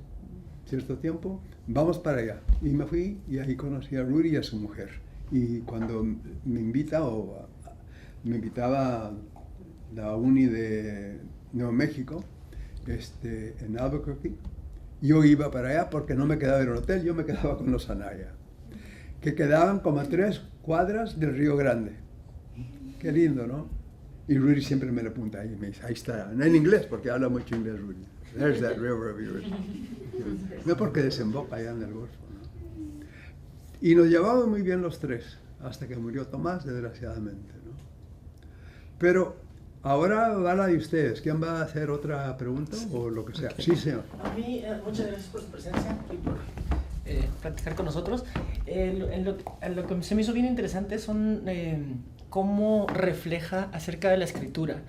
cierto tiempo, vamos para allá. Y me fui y ahí conocí a Rudy y a su mujer. Y cuando me invitaba a la Uni de Nuevo México, en Albuquerque, yo iba para allá porque no me quedaba en el hotel, yo me quedaba con los Anaya, que quedaban como a 3 cuadras del Río Grande. Qué lindo, ¿no? Y Rudy siempre me lo apunta ahí, me dice, ahí está, no en inglés, porque habla mucho inglés Rudy. There's that river of yours. No porque desemboca allá en el Golfo, ¿no? Y nos llevábamos muy bien los tres, hasta que murió Tomás, desgraciadamente, ¿no? Pero ahora va la de ustedes. ¿Quién va a hacer otra pregunta o lo que sea? Sí, señor. A mí, muchas gracias por su presencia y por platicar con nosotros. Lo que se me hizo bien interesante son cómo refleja acerca de la escritura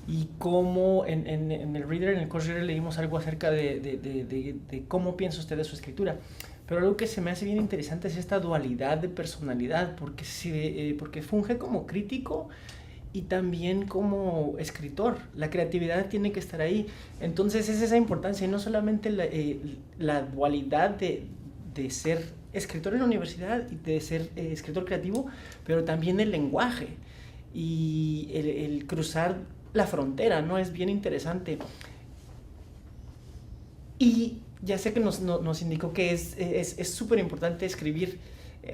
y cómo en el Reader, en el Course Reader, leímos algo acerca de cómo piensa usted de su escritura. Pero algo que se me hace bien interesante es esta dualidad de personalidad, porque funge como crítico y también como escritor. La creatividad tiene que estar ahí. Entonces es esa importancia, y no solamente la dualidad de ser escritor en la universidad y de ser escritor creativo, pero también el lenguaje y el cruzar la frontera, ¿no? Es bien interesante. Y ya sé que nos indicó que es súper importante escribir.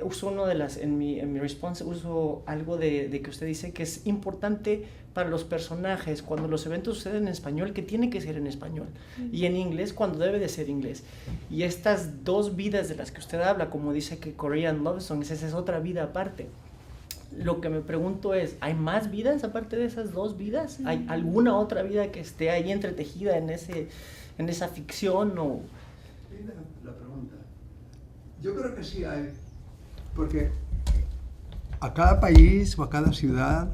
Uso en mi response, uso algo de que usted dice que es importante para los personajes cuando los eventos suceden en español, que tiene que ser en español, y en inglés cuando debe de ser inglés. Y estas dos vidas de las que usted habla, como dice que Korean Love Songs, esa es otra vida aparte. Lo que me pregunto es, ¿hay más vidas aparte de esas dos vidas? ¿Hay alguna otra vida que esté ahí entretejida en esa ficción? O... La pregunta. Yo creo que sí hay. Porque a cada país o a cada ciudad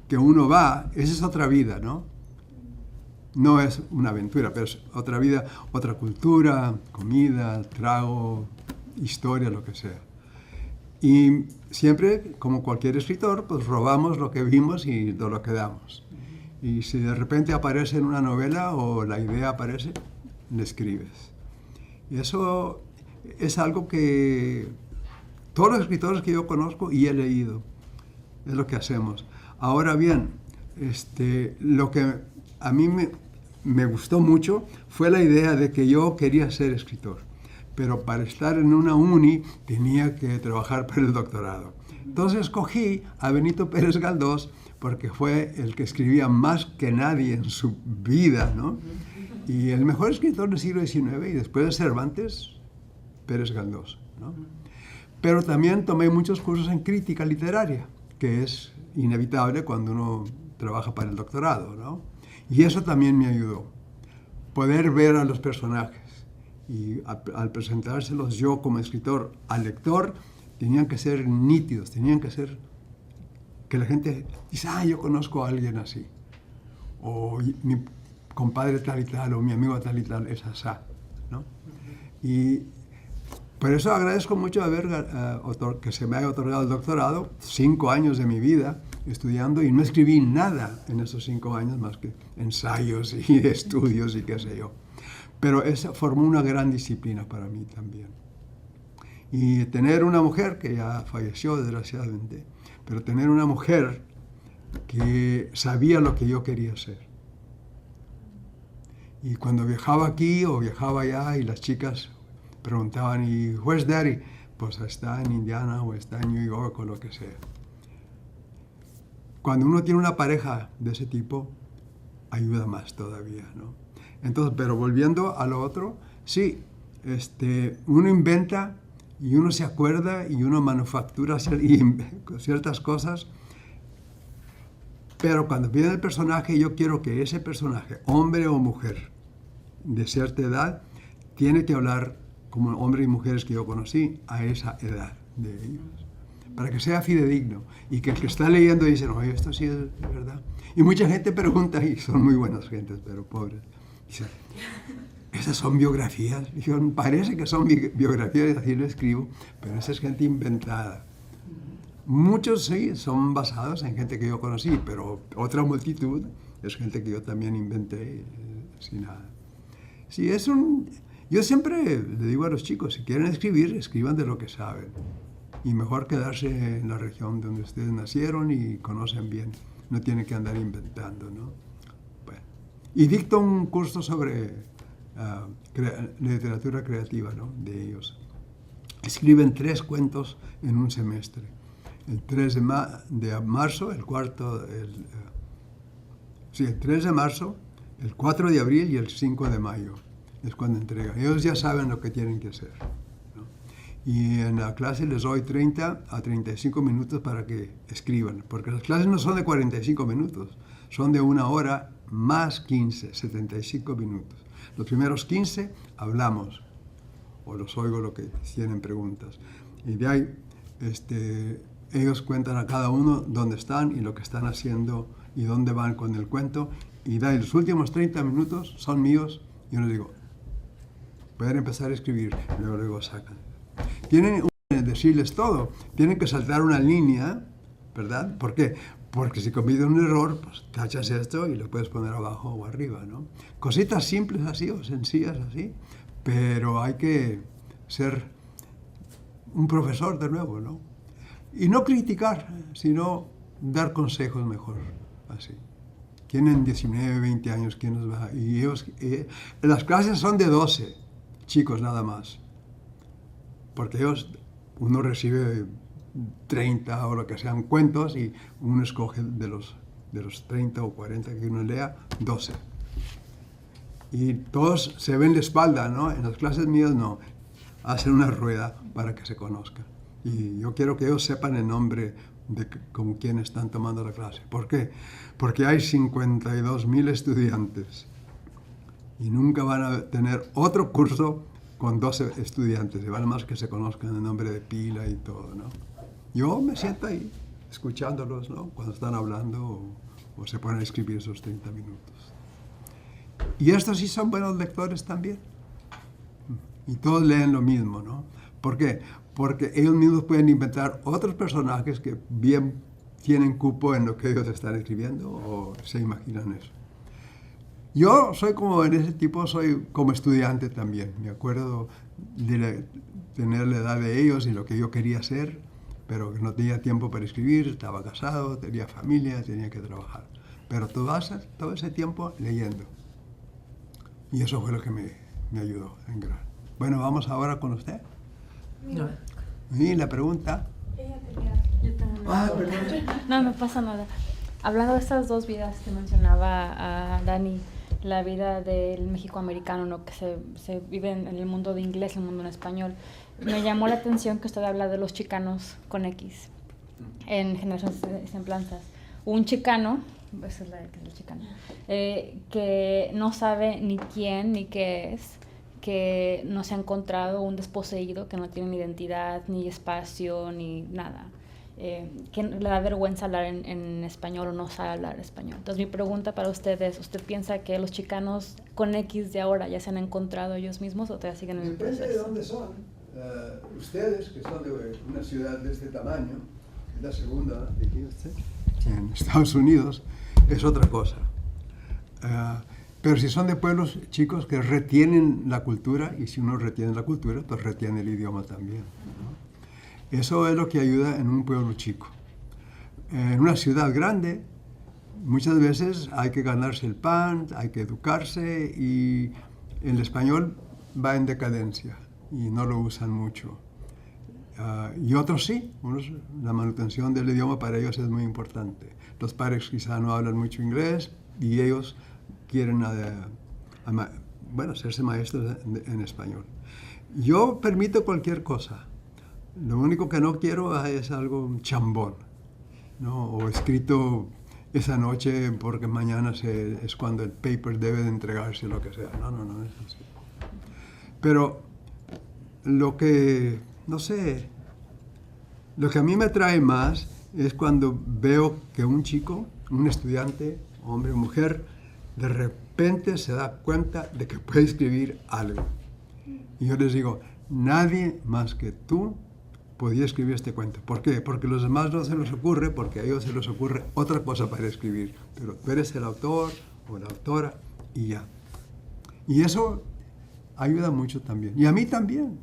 que uno va, esa es otra vida, ¿no? No es una aventura, pero es otra vida, otra cultura, comida, trago, historia, lo que sea. Y siempre, como cualquier escritor, pues robamos lo que vimos y nos lo quedamos. Y si de repente aparece en una novela o la idea aparece, le escribes. Y eso es algo que todos los escritores que yo conozco y he leído, es lo que hacemos. Ahora bien, lo que a mí me gustó mucho fue la idea de que yo quería ser escritor, pero para estar en una uni tenía que trabajar para el doctorado. Entonces escogí a Benito Pérez Galdós porque fue el que escribía más que nadie en su vida, ¿no? Y el mejor escritor del siglo XIX, y después de Cervantes, Pérez Galdós, ¿no? Pero también tomé muchos cursos en crítica literaria, que es inevitable cuando uno trabaja para el doctorado, ¿no? Y eso también me ayudó. Poder ver a los personajes. Y al presentárselos yo como escritor al lector, tenían que ser nítidos, tenían que ser que la gente dice, yo conozco a alguien así. O mi compadre tal y tal, o mi amigo tal y tal, es asá, ¿no? Y por eso agradezco mucho que se me haya otorgado el doctorado, 5 años de mi vida estudiando, y no escribí nada en esos 5 años más que ensayos y estudios y qué sé yo. Pero eso formó una gran disciplina para mí también. Y tener una mujer, que ya falleció desgraciadamente, pero tener una mujer que sabía lo que yo quería ser. Y cuando viajaba aquí o viajaba allá y las chicas preguntaban, ¿y where's daddy? Pues está en Indiana o está en New York o lo que sea. Cuando uno tiene una pareja de ese tipo, ayuda más todavía, ¿no? Entonces, pero volviendo a lo otro, sí, uno inventa y uno se acuerda y uno manufactura ciertas cosas, pero cuando viene el personaje, yo quiero que ese personaje, hombre o mujer, de cierta edad, tiene que hablar como hombres y mujeres que yo conocí a esa edad de ellos, para que sea fidedigno y que el que está leyendo dice, no, esto sí es verdad. Y mucha gente pregunta, y son muy buenas gentes, pero pobres, dice, ¿esas son biografías? Y yo, parece que son biografías, así lo escribo, pero esa es gente inventada. Muchos sí son basados en gente que yo conocí, pero otra multitud es gente que yo también inventé sin nada. Sí, yo siempre le digo a los chicos, si quieren escribir, escriban de lo que saben. Y mejor quedarse en la región donde ustedes nacieron y conocen bien. No tienen que andar inventando, ¿no? Bueno. Y dicto un curso sobre literatura creativa, ¿no? De ellos. Escriben 3 cuentos en un semestre. El 3 de marzo, el 3 de marzo, el 4 de abril y el 5 de mayo. Es cuando entregan. Ellos ya saben lo que tienen que hacer, ¿no? Y en la clase les doy 30 a 35 minutos para que escriban, porque las clases no son de 45 minutos, son de 1 hora más 15, 75 minutos. Los primeros 15 hablamos, o los oigo lo que tienen preguntas. Y de ahí ellos cuentan a cada uno dónde están y lo que están haciendo y dónde van con el cuento. Y de ahí los últimos 30 minutos son míos y yo les digo, pueden empezar a escribir, luego sacan. Tienen que decirles todo, tienen que saltar una línea, ¿verdad? ¿Por qué? Porque si cometen un error, pues tachas esto y lo puedes poner abajo o arriba, ¿no? Cositas simples así o sencillas así, pero hay que ser un profesor de nuevo, ¿no? Y no criticar, sino dar consejos mejor, así. Tienen 19, 20 años, ¿quién nos va? Y ellos, las clases son de 12 chicos nada más, porque uno recibe 30 o lo que sean cuentos y uno escoge de los 30 o 40 que uno lea, 12. Y todos se ven de espalda, ¿no? En las clases mías no, hacen una rueda para que se conozcan. Y yo quiero que ellos sepan el nombre con quién están tomando la clase. ¿Por qué? Porque hay 52,000 estudiantes y nunca van a tener otro curso con 12 estudiantes. Y vale más que se conozcan el nombre de pila y todo, ¿no? Yo me siento ahí, escuchándolos, ¿no? Cuando están hablando o se ponen a escribir esos 30 minutos. Y estos sí son buenos lectores también. Y todos leen lo mismo, ¿no? ¿Por qué? Porque ellos mismos pueden inventar otros personajes que bien tienen cupo en lo que ellos están escribiendo o se imaginan eso. Yo soy como en ese tipo, soy como estudiante también. Me acuerdo de tener la edad de ellos y lo que yo quería hacer, pero que no tenía tiempo para escribir, estaba casado, tenía familia, tenía que trabajar. Pero todo ese tiempo leyendo. Y eso fue lo que me ayudó en gran. Bueno, vamos ahora con usted. No. Y la pregunta. Yo tengo una pregunta. No pasa nada. Hablando de estas 2 vidas que mencionaba a Dani, la vida del mexicoamericano, ¿no? Que se vive en el mundo de inglés, en el mundo en español. Me llamó la atención que usted habla de los chicanos con X en Generaciones y Semblanzas. Un chicano, esa es la que es el chicano, que no sabe ni quién ni qué es, que no se ha encontrado, un desposeído que no tiene ni identidad, ni espacio, ni nada. Que le da vergüenza hablar en español o no sabe hablar español. Entonces mi pregunta para usted es, ¿usted piensa que los chicanos con X de ahora ya se han encontrado ellos mismos o todavía siguen en el proceso? Depende de dónde son. Ustedes, que son de una ciudad de este tamaño, es la segunda, dijiste usted, en Estados Unidos, es otra cosa. Pero si son de pueblos chicos que retienen la cultura, y si uno retiene la cultura, pues retiene el idioma también, ¿no? Eso es lo que ayuda en un pueblo chico. En una ciudad grande, muchas veces hay que ganarse el pan, hay que educarse, y el español va en decadencia y no lo usan mucho. Y otros sí, la manutención del idioma para ellos es muy importante. Los padres quizá no hablan mucho inglés y ellos quieren hacerse maestros en español. Yo permito cualquier cosa. Lo único que no quiero es algo chambón, ¿no? O escrito esa noche porque mañana es cuando el paper debe de entregarse, lo que sea. No es así. Pero lo que, no sé, lo que a mí me atrae más es cuando veo que un chico, un estudiante, hombre o mujer, de repente se da cuenta de que puede escribir algo. Y yo les digo, nadie más que tú podía escribir este cuento. ¿Por qué? Porque a los demás no se les ocurre, porque a ellos se les ocurre otra cosa para escribir. Pero tú eres el autor o la autora y ya. Y eso ayuda mucho también. Y a mí también,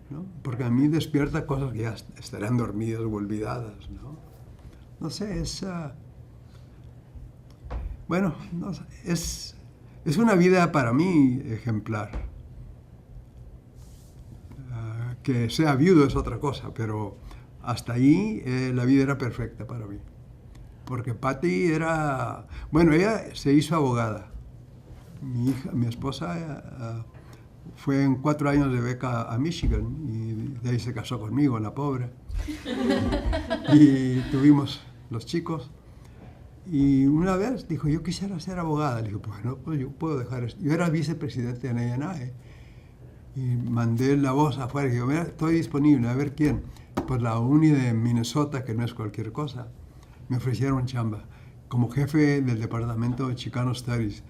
¿no? Porque a mí despierta cosas que ya estarán dormidas o olvidadas, ¿no? No sé, bueno, no sé, es una vida para mí ejemplar. Que sea viudo es otra cosa, pero hasta ahí la vida era perfecta para mí. Porque Patty ella se hizo abogada. Mi esposa fue en 4 años de beca a Michigan y de ahí se casó conmigo, la pobre. Y tuvimos los chicos. Y una vez dijo, yo quisiera ser abogada. Le dije, bueno, pues yo puedo dejar esto. Yo era vicepresidente de ANAE. Y mandé la voz afuera y digo, mira, estoy disponible, a ver quién. Pues la Uni de Minnesota, que no es cualquier cosa, me ofrecieron chamba como jefe del departamento de Chicano Studies,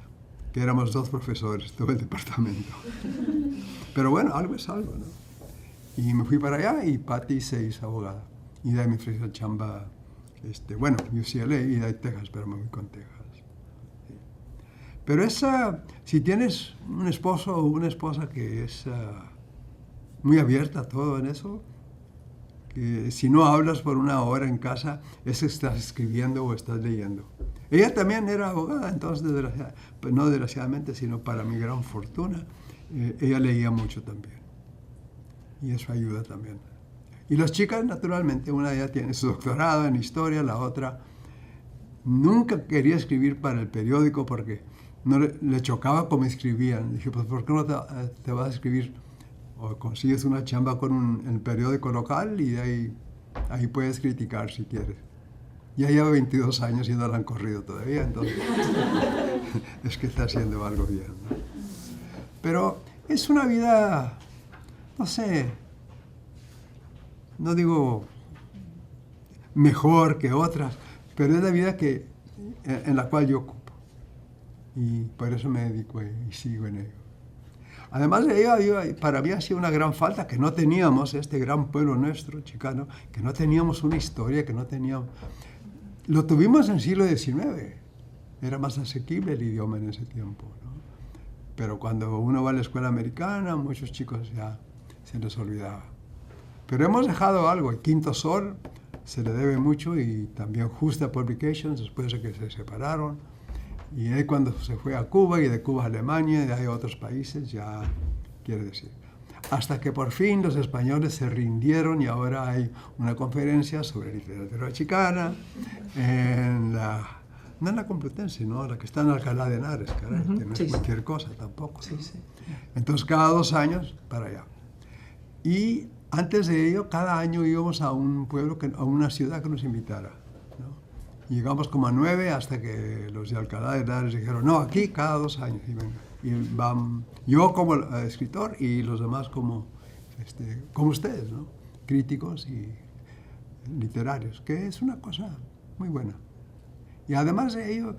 que éramos 2 profesores, todo el departamento. Pero bueno, algo es algo, ¿no? Y me fui para allá y Patty se hizo abogada. Y de ahí me ofreció chamba, UCLA y de ahí Texas, pero me fui con Texas. Pero si tienes un esposo o una esposa que es muy abierta a todo en eso, que si no hablas por 1 hora en casa, es que estás escribiendo o estás leyendo. Ella también era abogada, entonces, pues no desgraciadamente, sino para mi gran fortuna, ella leía mucho también. Y eso ayuda también. Y las chicas, naturalmente, una de ellas tiene su doctorado en historia, la otra nunca quería escribir para el periódico porque no le chocaba cómo escribían. Dije, pues ¿por qué no te vas a escribir o consigues una chamba con el periódico local y de ahí puedes criticar si quieres? Ya lleva 22 años y no la han corrido todavía, entonces es que está haciendo algo bien, ¿no? Pero es una vida, no sé, no digo mejor que otras, pero es la vida en la cual yo ocupo. Y por eso me dedico y sigo en ello. Además de ello, para mí ha sido una gran falta que no teníamos, este gran pueblo nuestro, chicano, que no teníamos una historia, que no teníamos... Lo tuvimos en el siglo XIX, era más asequible el idioma en ese tiempo, ¿no? Pero cuando uno va a la escuela americana, muchos chicos ya se les olvidaba. Pero hemos dejado algo, el Quinto Sol se le debe mucho y también Justa Publications, después de que se separaron. Y ahí cuando se fue a Cuba y de Cuba a Alemania y de ahí a otros países, ya quiere decir. Hasta que por fin los españoles se rindieron y ahora hay una conferencia sobre literatura chicana en la No en la Complutense, ¿no? La que está en Alcalá de Henares, caray, que no Sí, es sí. cualquier cosa tampoco. Sí, sí. Entonces, cada 2 años, para allá. Y antes de ello, cada año íbamos a un pueblo, a una ciudad que nos invitara, ¿no? Llegamos como a 9 hasta que los de Alcalá de Henares dijeron, no, aquí cada 2 años. Y venga. Y van, yo como escritor y los demás como ustedes, ¿no? Críticos y literarios, que es una cosa muy buena. Y además de ello,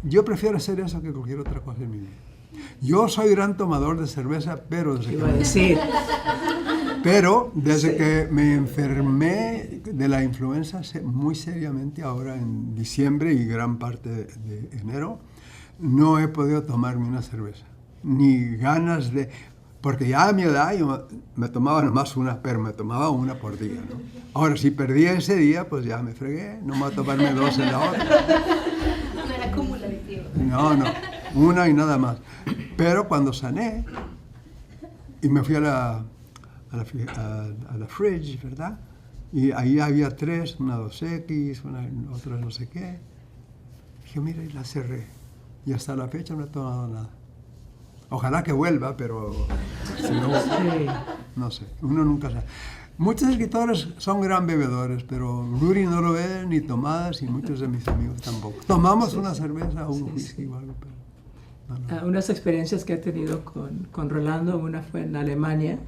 yo prefiero hacer eso que cualquier otra cosa en mi vida. Yo soy gran tomador de cerveza, pero desde Iba a decir, que me enfermé de la influenza muy seriamente ahora en diciembre y gran parte de enero, no he podido tomarme una cerveza. Ni ganas de... Porque ya a mi edad yo me tomaba nomás una, pero me tomaba una por día, ¿no? Ahora, si perdí ese día, pues ya me fregué, no me voy a tomarme 2 en la otra. No era acumulativo. No, una y nada más. Pero cuando sané y me fui a la fridge, ¿verdad? Y ahí había 3, una 2X, otra no sé qué. Dije, mira, y la cerré. Y hasta la fecha no he tomado nada. Ojalá que vuelva, pero si no, no sé, uno nunca sabe. Muchos escritores son gran bebedores, pero Rudy no lo ve ni tomadas y muchos de mis amigos tampoco. Tomamos una cerveza o un whisky o algo, pero... unas experiencias que he tenido con Rolando, una fue en Alemania,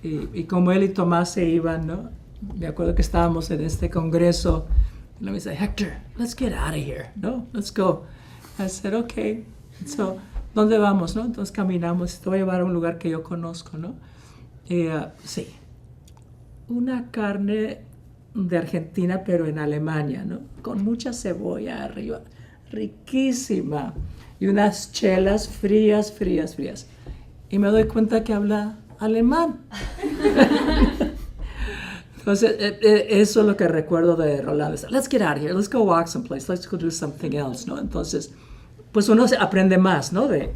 y como él y Tomás se iban, ¿no? Me acuerdo que estábamos en este congreso, y me dice, Hector, let's get out of here, ¿no? Let's go. I said, okay. So, ¿dónde vamos, no? Entonces caminamos, te voy a llevar a un lugar que yo conozco, ¿no? Sí, una carne de Argentina, pero en Alemania, ¿no? Con mucha cebolla arriba, riquísima. Y unas chelas frías. Y me doy cuenta que habla alemán. Entonces, eso es lo que recuerdo de Rolando. Let's get out of here, let's go walk someplace, let's go do something else, ¿no? Entonces, pues uno aprende más, ¿no? De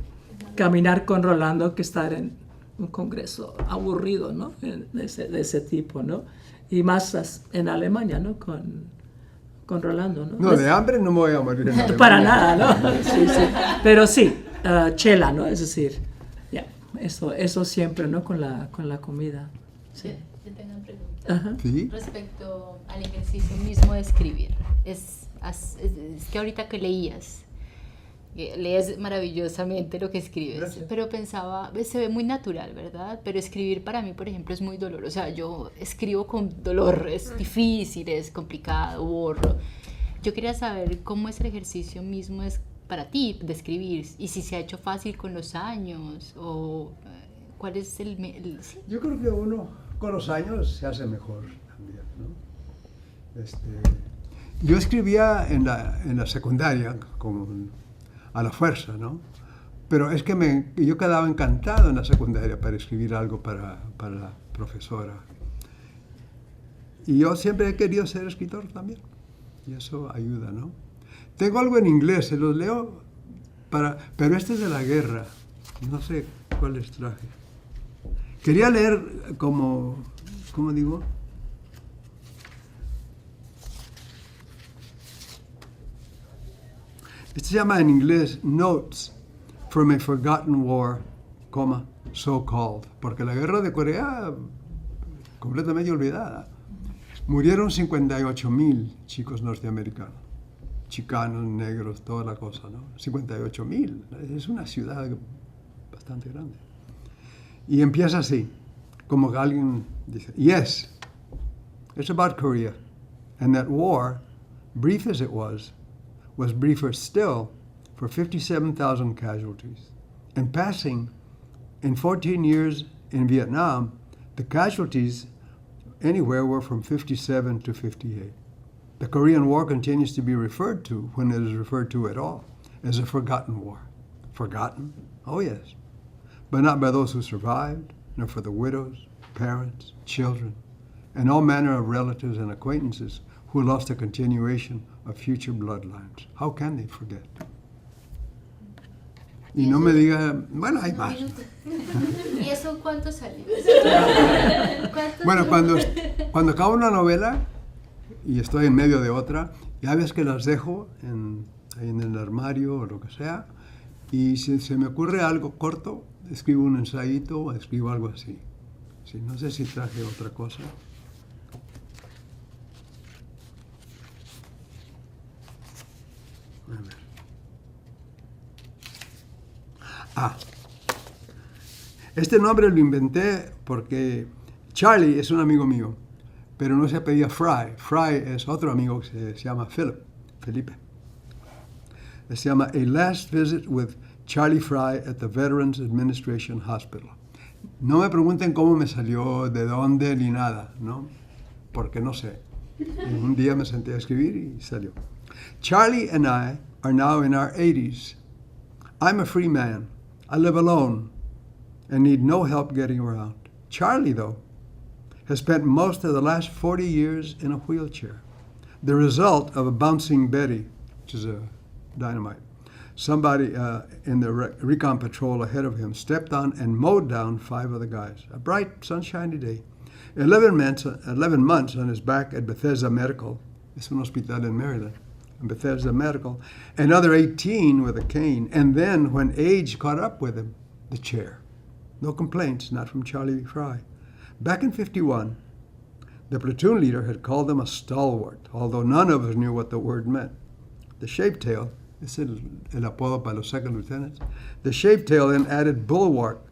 caminar con Rolando que estar en un congreso aburrido, ¿no? De ese tipo, ¿no? Y más en Alemania, ¿no? Con Rolando, ¿no? No, de hambre no me voy a morir en Alemania. Para nada, ¿no? Sí. Pero sí, chela, ¿no? Es decir, ya, eso siempre, ¿no? Con la comida. Sí. Yo tengo una pregunta. Ajá. ¿Sí? Respecto al ejercicio mismo de escribir. Es que ahorita que leías maravillosamente lo que escribes. Gracias. Pero pensaba, se ve muy natural, ¿verdad? Pero escribir para mí, por ejemplo, es muy doloroso. O sea, yo escribo con dolor, es difícil, es complicado, borro. Yo quería saber cómo es el ejercicio mismo para ti de escribir y si se ha hecho fácil con los años o cuál es sí. Yo creo que uno con los años se hace mejor también, ¿no? Yo escribía en la secundaria como a la fuerza, ¿no? Pero es que yo quedaba encantado en la secundaria para escribir algo para la profesora. Y yo siempre he querido ser escritor también. Y eso ayuda, ¿no? Tengo algo en inglés, se los leo, pero este es de la guerra. No sé cuál les traje. Quería leer ¿cómo digo? Este se llama en inglés Notes from a Forgotten War, so called, porque la guerra de Corea completamente olvidada. Murieron 58,000 chicos norteamericanos, chicanos, negros, toda la cosa, ¿no? 58,000, es una ciudad bastante grande. Y empieza así, como que alguien dice, yes, it's about Korea, and that war, brief as it was briefer still for 57,000 casualties. And passing, in 14 years in Vietnam, the casualties anywhere were from 57 to 58. The Korean War continues to be referred to, when it is referred to at all, as a forgotten war. Forgotten? Oh yes. But not by those who survived, nor for the widows, parents, children, and all manner of relatives and acquaintances who lost a continuation of future bloodlines. How can they forget? Y no me diga, bueno, hay más. ¿Y eso cuánto salió? Bueno, cuando acabo una novela y estoy en medio de otra, Ya ves que las dejo ahí en el armario o lo que sea, y si se me ocurre algo corto, escribo un ensayito o escribo algo así. Sí, no sé si traje otra cosa. A ver. Este nombre lo inventé porque Charlie es un amigo mío, pero no se apellida Fry. Fry es otro amigo que se llama Felipe. Se llama A Last Visit with Charlie Fry at the Veterans Administration Hospital. No me pregunten cómo me salió, de dónde, ni nada, ¿no? Porque no sé. Y un día me senté a escribir y salió. Charlie and I are now in our 80s. I'm a free man. I live alone and need no help getting around. Charlie, though, has spent most of the last 40 years in a wheelchair, the result of a bouncing Betty, which is a dynamite. Somebody in the recon patrol ahead of him stepped on and mowed down 5 of the guys. A bright, sunshiny day. 11 months on his back at Bethesda Medical. Es un hospital in Maryland. Bethesda Medical. Another 18 with a cane. And then, when age caught up with him, the chair. No complaints, not from Charlie Fry. Back in 51, the platoon leader had called him a stalwart, although none of us knew what the word meant. The shaved-tail, es el apodo para los second lieutenants. The shaved-tail then added bulwark,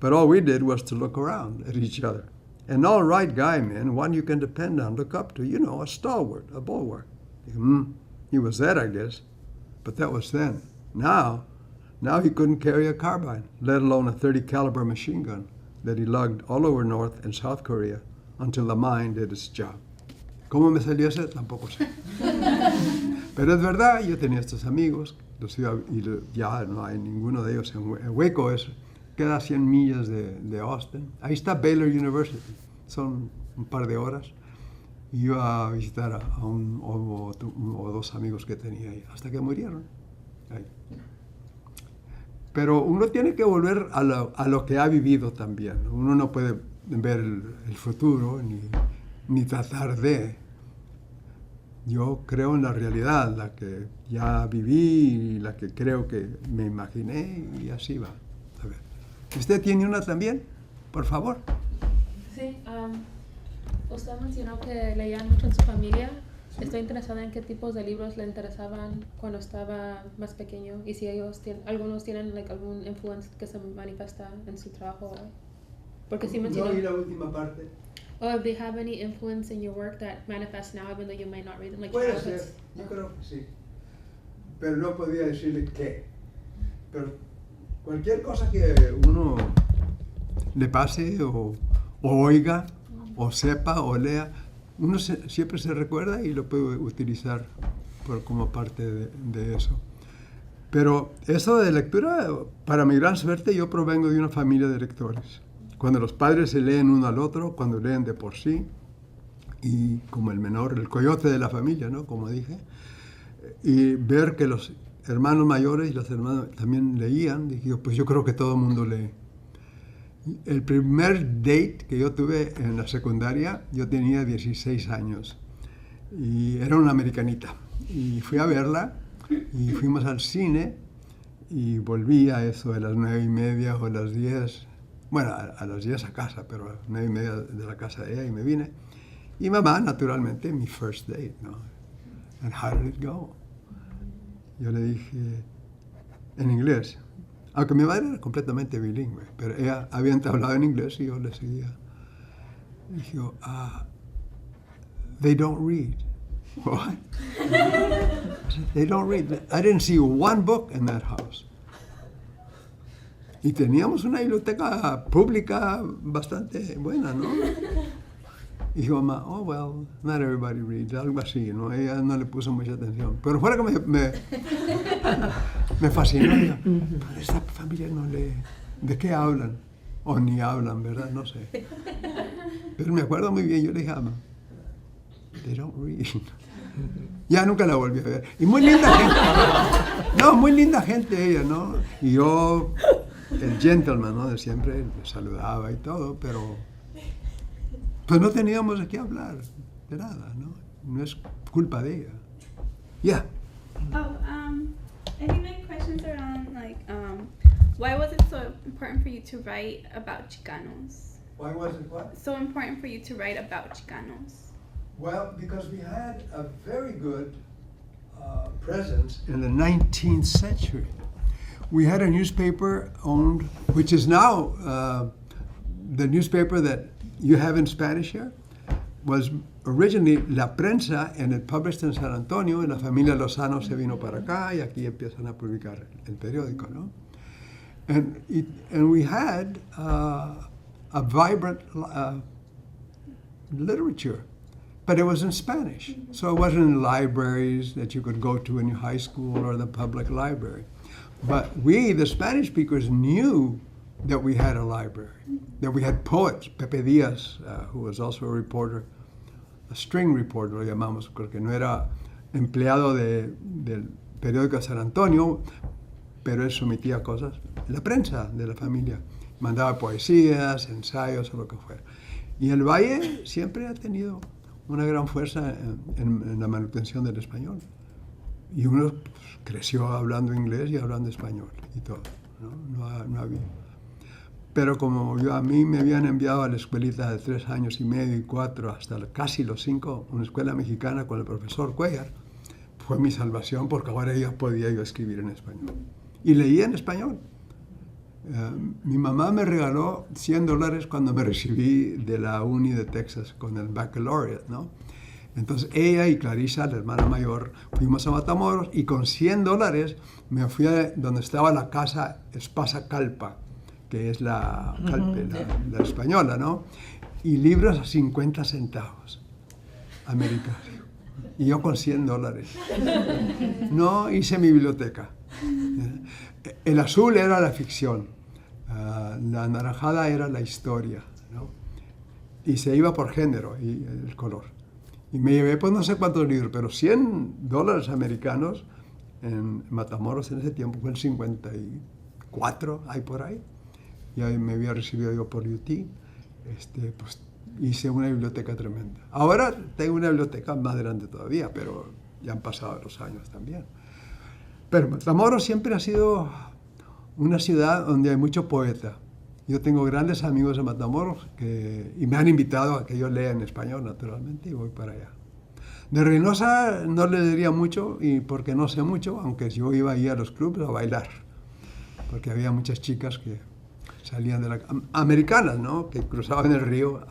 but all we did was to look around at each other. An all-right guy, man, one you can depend on, look up to, you know, a stalwart, a bulwark. He was that, I guess, but that was then. Now he couldn't carry a carbine, let alone a .30 caliber machine gun that he lugged all over North and South Korea until the mine did its job. ¿Cómo me salió ese? Tampoco sé. Pero es verdad, yo tenía estos amigos, ya no hay ninguno de ellos en Waco, queda a 100 millas de Austin. Ahí está Baylor University, son un par de horas. Y iba a visitar a un o 2 amigos que tenía ahí, hasta que murieron. Ahí. Pero uno tiene que volver a lo que ha vivido también. Uno no puede ver el futuro ni tratar de. Yo creo en la realidad, la que ya viví y la que creo que me imaginé, y así va. A ver. ¿Usted tiene una también? Por favor. Sí, usted mencionó que leían mucho en su familia. Estoy interesada en qué tipos de libros le interesaban cuando estaba más pequeño y si algunos tienen algún influencia que se manifiesta en su trabajo. Porque sí mencionó. No, y la última parte. Oh, if they have any influence in your work that manifests now, even though you may not read them, like Puede childhoods? ser, yo creo que sí. Pero no podía decirle qué. Pero cualquier cosa que uno le pase o oiga o sepa o lea, uno siempre se recuerda y lo puede utilizar como parte de eso. Pero eso de lectura, para mi gran suerte, yo provengo de una familia de lectores. Cuando los padres se leen uno al otro, cuando leen de por sí, y como el menor, el coyote de la familia, ¿no? Como dije, y ver que los hermanos mayores y las hermanas también leían, dije, pues yo creo que todo el mundo lee. El primer date que yo tuve en la secundaria, yo tenía 16 años y era una americanita. Y fui a verla y fuimos al cine y volví a eso de las 9:30 o las 10. Bueno, a las 10 a casa, pero a las 9:30 de la casa de ella y me vine. Y mamá, naturalmente, mi first date, ¿no? And how did it go? Yo le dije en inglés. Aunque mi madre era completamente bilingüe, pero ella había hablado en inglés y yo le seguía. Y dije, they don't read. What? I said, they don't read. I didn't see one book in that house. Y teníamos una biblioteca pública bastante buena, ¿no? Y dijo mamá, oh, well, not everybody reads, algo así, ¿no? Ella no le puso mucha atención. Pero fuera que me fascinó. Digo, pero esta familia no lee. ¿De qué hablan? O ni hablan, ¿verdad? No sé. Pero me acuerdo muy bien, yo le dije, mamá, they don't read. Ya nunca la volví a ver. Y muy linda gente. No, muy linda gente ella, ¿no? Y yo, el gentleman, ¿no? De siempre, me saludaba y todo, pero pues no teníamos de qué hablar, de nada, ¿no? No es culpa de ella. Yeah. Oh, I think my questions are on like, why was it so important for you to write about Chicanos? Why was it what? So important for you to write about Chicanos. Well, because we had a very good presence in the 19th century. We had a newspaper owned, which is now the newspaper that you have in Spanish here, was originally La Prensa, and it published in San Antonio, y la familia Lozano se vino para acá, y aquí empiezan a publicar el periódico, ¿no? And we had a vibrant literature, but it was in Spanish. So it wasn't in libraries that you could go to in your high school or the public library. But we, the Spanish speakers, knew that we had a library, that we had poets. Pepe Díaz, who was also a reporter, a string reporter, lo llamamos, porque no era empleado del periódico de San Antonio, pero él sometía cosas, la prensa de la familia, mandaba poesías, ensayos o lo que fuera. Y el Valle siempre ha tenido una gran fuerza en la manutención del español. Y uno pues, creció hablando inglés y hablando español y todo, ¿no? No había. Pero como a mí me habían enviado a la escuelita de 3 años y medio y 4 hasta casi los 5, una escuela mexicana con el profesor Cuellar, fue mi salvación porque ahora ya podía yo escribir en español. Y leía en español. Mi mamá me regaló $100 cuando me recibí de la Uni de Texas con el baccalaureate, ¿no? Entonces ella y Clarisa, la hermana mayor, fuimos a Matamoros y con $100 me fui a donde estaba la casa Espasa Calpa, que es la española, ¿no? Y libros a 50 centavos americanos. Y yo con $100. No hice mi biblioteca. El azul era la ficción, la anaranjada era la historia, ¿no? Y se iba por género y el color. Y me llevé, pues no sé cuántos libros, pero $100 americanos en Matamoros en ese tiempo, fue el 54, hay por ahí. Y ahí me había recibido yo por UT, pues hice una biblioteca tremenda. Ahora tengo una biblioteca más grande todavía, pero ya han pasado los años también. Pero Matamoros siempre ha sido una ciudad donde hay mucho poeta. Yo tengo grandes amigos de Matamoros y me han invitado a que yo lea en español, naturalmente, y voy para allá. De Reynosa no le diría mucho, y porque no sé mucho, aunque yo iba ahí a los clubes a bailar, porque había muchas chicas que salían de americanas, ¿no? Que cruzaban el río.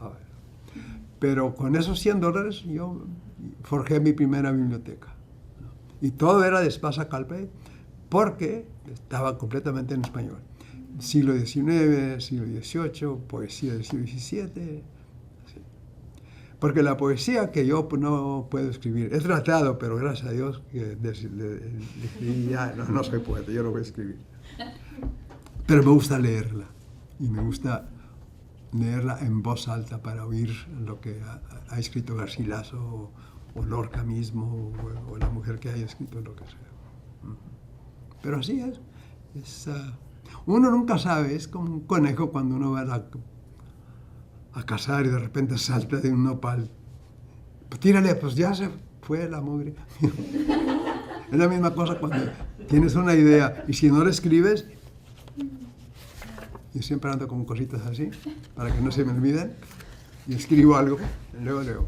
Pero con esos $100 yo forjé mi primera biblioteca, ¿no? Y todo era de Espasa Calpa, porque estaba completamente en español. Siglo XIX, siglo XVIII, poesía del siglo XVII. Así. Porque la poesía que yo no puedo escribir, he tratado, pero gracias a Dios que ya no soy poeta, yo no voy a escribir. Pero me gusta leerla, y me gusta leerla en voz alta para oír lo que ha escrito Garcilaso, o Lorca mismo, o la mujer que haya escrito lo que sea. Pero así es. Uno nunca sabe, es como un conejo cuando uno va a cazar y de repente salta de un nopal. Pues tírale, pues ya se fue la mugre. Es la misma cosa cuando tienes una idea y si no la escribes, yo siempre ando con cositas así, para que no se me olviden, y escribo algo, y luego leo.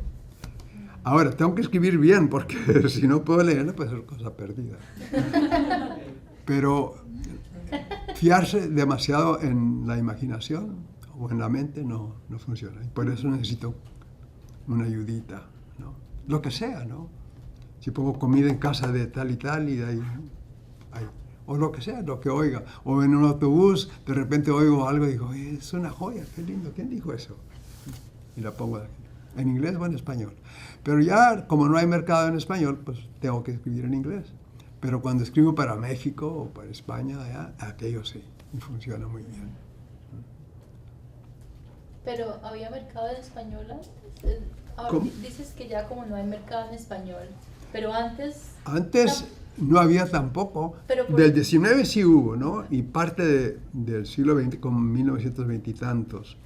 Ahora, tengo que escribir bien, porque si no puedo leer, no puede ser cosa perdida. Pero fiarse demasiado en la imaginación o en la mente no funciona. Y por eso necesito una ayudita, ¿no? Lo que sea, ¿no? Si pongo comida en casa de tal y tal, y de ahí, o lo que sea, lo que oiga. O en un autobús, de repente oigo algo y digo, es una joya, qué lindo, ¿quién dijo eso? Y la pongo aquí, en inglés o en español. Pero ya, como no hay mercado en español, pues tengo que escribir en inglés. Pero cuando escribo para México o para España, aquello sí, y funciona muy bien. Pero ¿había mercado en español antes? Ahora dices que ya como no hay mercado en español, pero antes... Antes no había tampoco. Del 19 sí hubo, ¿no? Y parte del siglo XX, como 1920 y tantos.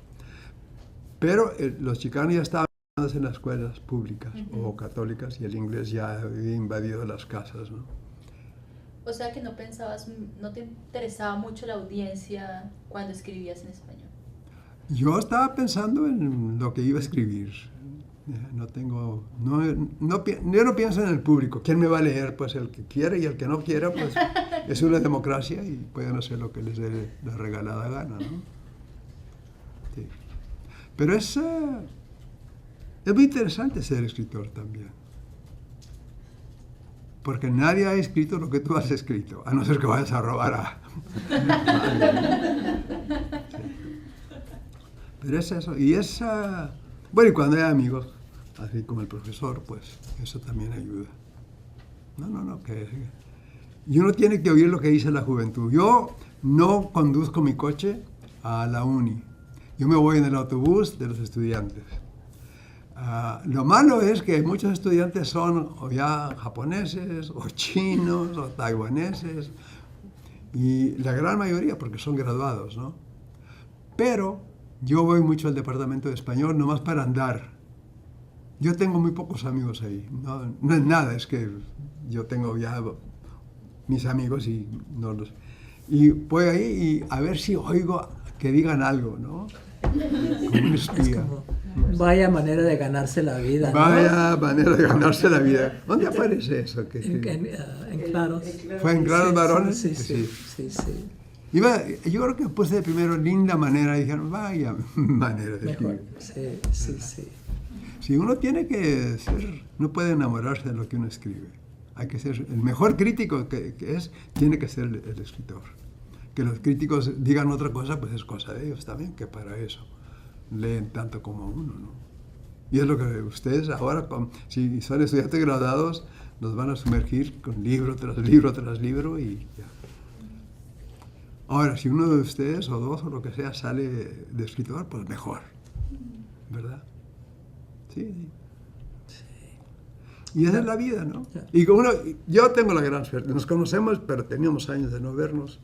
Pero los chicanos ya estaban todas en las escuelas públicas o católicas, y el inglés ya había invadido las casas, ¿no? O sea que no pensabas, no te interesaba mucho la audiencia cuando escribías en español. Yo estaba pensando en lo que iba a escribir. Yo no pienso en el público. ¿Quién me va a leer? Pues el que quiere, y el que no quiera, pues es una democracia y pueden hacer lo que les dé la regalada gana, ¿no? Sí. Pero es muy interesante ser escritor también. Porque nadie ha escrito lo que tú has escrito, a no ser que vayas a robar a... Pero es eso. Y es... bueno, y cuando hay amigos, así como el profesor, pues eso también ayuda. Y uno tiene que oír lo que dice la juventud. Yo no conduzco mi coche a la uni. Yo me voy en el autobús de los estudiantes. Lo malo es que muchos estudiantes son o ya japoneses, o chinos, o taiwaneses, y la gran mayoría porque son graduados, ¿no? Pero yo voy mucho al departamento de español nomás para andar. Yo tengo muy pocos amigos ahí. No es nada, es que yo tengo ya mis amigos y no los... Y voy ahí y a ver si oigo que digan algo, ¿no? Como un espía. Vaya manera de ganarse la vida, ¿no? Vaya manera de ganarse la vida. ¿Dónde aparece eso? En Claros. ¿Fue en Claros Varones? Sí. Yo creo que puse primero linda manera y dijeron, vaya manera de escribir. Sí. Si uno tiene que ser, no puede enamorarse de lo que uno escribe. Hay que ser, el mejor crítico que es, tiene que ser el escritor. Que los críticos digan otra cosa, pues es cosa de ellos también, que para eso leen tanto como uno, ¿no? Y es lo que ustedes ahora, si son estudiantes graduados, nos van a sumergir con libro tras libro tras libro y ya. Ahora, si uno de ustedes, o dos, o lo que sea, sale de escritor, pues mejor, ¿verdad? Sí. Y esa es la vida, ¿no? Y yo tengo la gran suerte, nos conocemos, pero teníamos años de no vernos.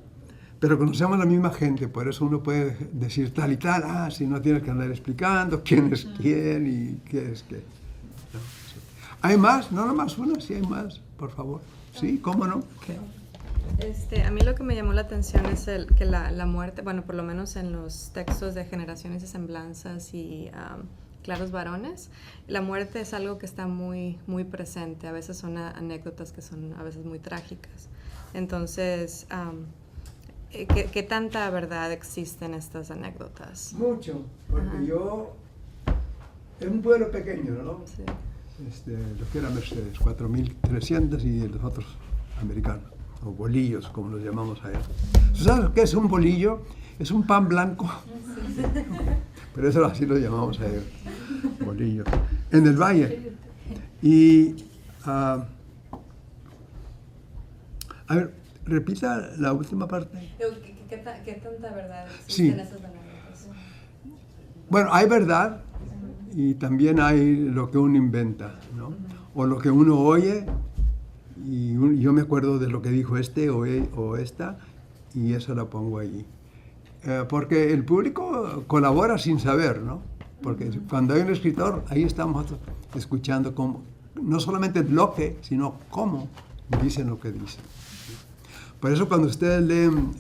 Pero conocemos a la misma gente, por eso uno puede decir tal y tal, si no tienes que andar explicando quién es quién y qué es qué. No, sí. ¿Hay más? No nomás una, sí hay más, por favor. Sí, ¿cómo no? A mí lo que me llamó la atención es que la muerte, bueno, por lo menos en los textos de Generaciones y Semblanzas y Claros Varones, la muerte es algo que está muy, muy presente. A veces son anécdotas que son a veces muy trágicas. Entonces... ¿Qué tanta verdad existe en estas anécdotas? Mucho, porque es un pueblo pequeño, ¿no? Sí. Lo que era Mercedes, 4.300 y los otros americanos, o bolillos, como los llamamos allá. ¿Sabes qué es un bolillo? Es un pan blanco. Sí. Pero eso así lo llamamos allá, bolillos. En el valle. Y, a ver, repita la última parte. ¿Qué tanta verdad existe en esas anécdotas? Bueno, hay verdad y también hay lo que uno inventa, ¿no? O lo que uno oye, y yo me acuerdo de lo que dijo o esta, y eso lo pongo allí. Porque el público colabora sin saber, ¿no? Porque cuando hay un escritor, ahí estamos escuchando no solamente lo que, sino cómo dicen lo que dicen. Por eso cuando ustedes leen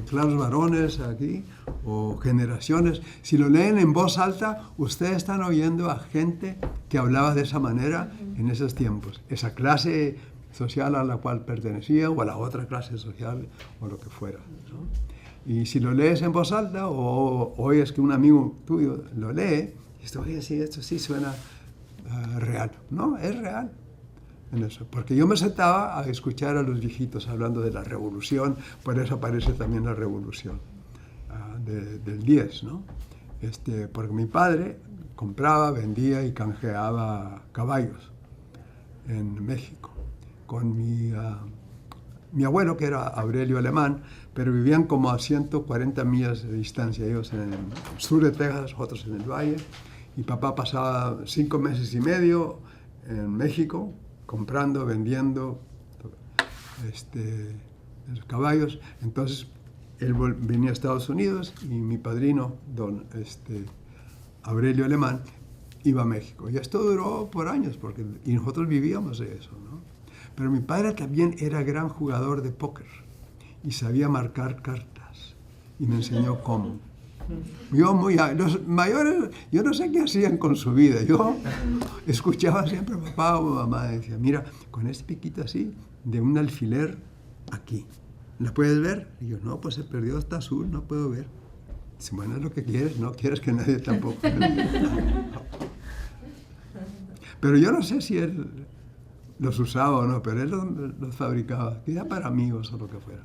Claros Varones aquí, o Generaciones, si lo leen en voz alta, ustedes están oyendo a gente que hablaba de esa manera en esos tiempos. Esa clase social a la cual pertenecía, o a la otra clase social, o lo que fuera, ¿no? Y si lo lees en voz alta, o oyes que un amigo tuyo lo lee, y esto sí suena real. No, es real. En eso. Porque yo me sentaba a escuchar a los viejitos hablando de la revolución, por eso aparece también la revolución del 10, ¿no? Porque mi padre compraba, vendía y canjeaba caballos en México, con mi abuelo, que era Aurelio Alemán, pero vivían como a 140 millas de distancia, ellos en el sur de Texas, otros en el valle, y papá pasaba 5 meses y medio en México, comprando, vendiendo los caballos. Entonces él venía a Estados Unidos y mi padrino, don Aurelio Alemán, iba a México. Y esto duró por años, y nosotros vivíamos de eso, ¿no? Pero mi padre también era gran jugador de póker y sabía marcar cartas y me enseñó cómo. Los mayores, yo no sé qué hacían con su vida. Yo escuchaba siempre a papá o mamá, decía, mira, con este piquito así, de un alfiler aquí. ¿La puedes ver? Y yo, no, pues se perdió, está azul, no puedo ver. Dice, bueno, es lo que quieres, no quieres que nadie tampoco. Pero yo no sé si él los usaba o no, pero él los fabricaba, quizá para amigos o lo que fuera.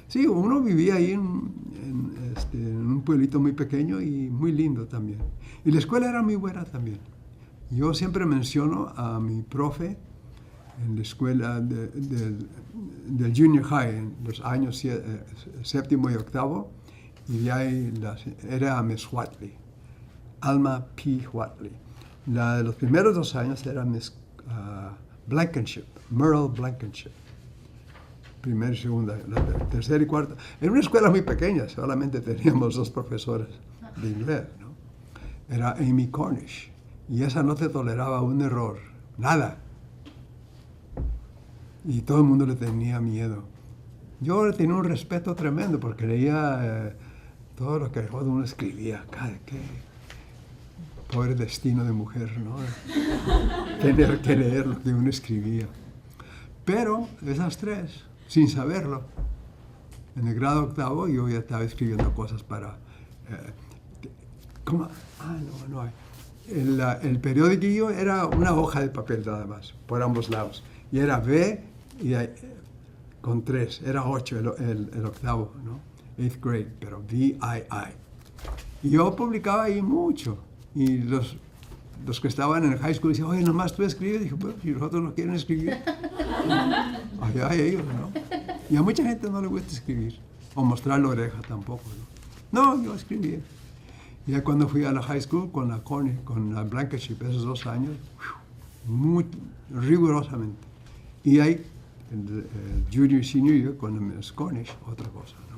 Sí, uno vivía ahí en un pueblito muy pequeño y muy lindo también. Y la escuela era muy buena también. Yo siempre menciono a mi profe en la escuela del junior high, en los años séptimo y octavo, y de ahí era Miss Watley, Alma P. Watley. La de los primeros 2 años era Miss Blankenship, Merle Blankenship. Primera y segunda, la tercera y cuarta. En una escuela muy pequeña, solamente teníamos 2 profesores de inglés, ¿no? Era Amy Cornish, y esa no te toleraba un error, nada. Y todo el mundo le tenía miedo. Yo le tenía un respeto tremendo porque leía todo lo que uno escribía. Qué pobre destino de mujer, ¿no? Tener que leer lo que uno escribía. Pero esas 3, sin saberlo, en el grado octavo yo ya estaba escribiendo cosas para... ¿cómo? No hay. El periódico era una hoja de papel nada más, por ambos lados. Y era B y con 3, era 8 el octavo, ¿no? 8th grade, pero VII. Y yo publicaba ahí mucho. Y los que estaban en el high school decían, oye, nomás tú escribes. Y dije, pues, si los otros no quieren escribir, allá ellos, ¿no? Y a mucha gente no le gusta escribir, o mostrar la oreja tampoco, ¿no? No, yo escribía. Y ya cuando fui a la high school con la Blankenship, esos 2 años, muy rigurosamente. Y ahí, el junior y senior, con el Cornish, otra cosa, ¿no?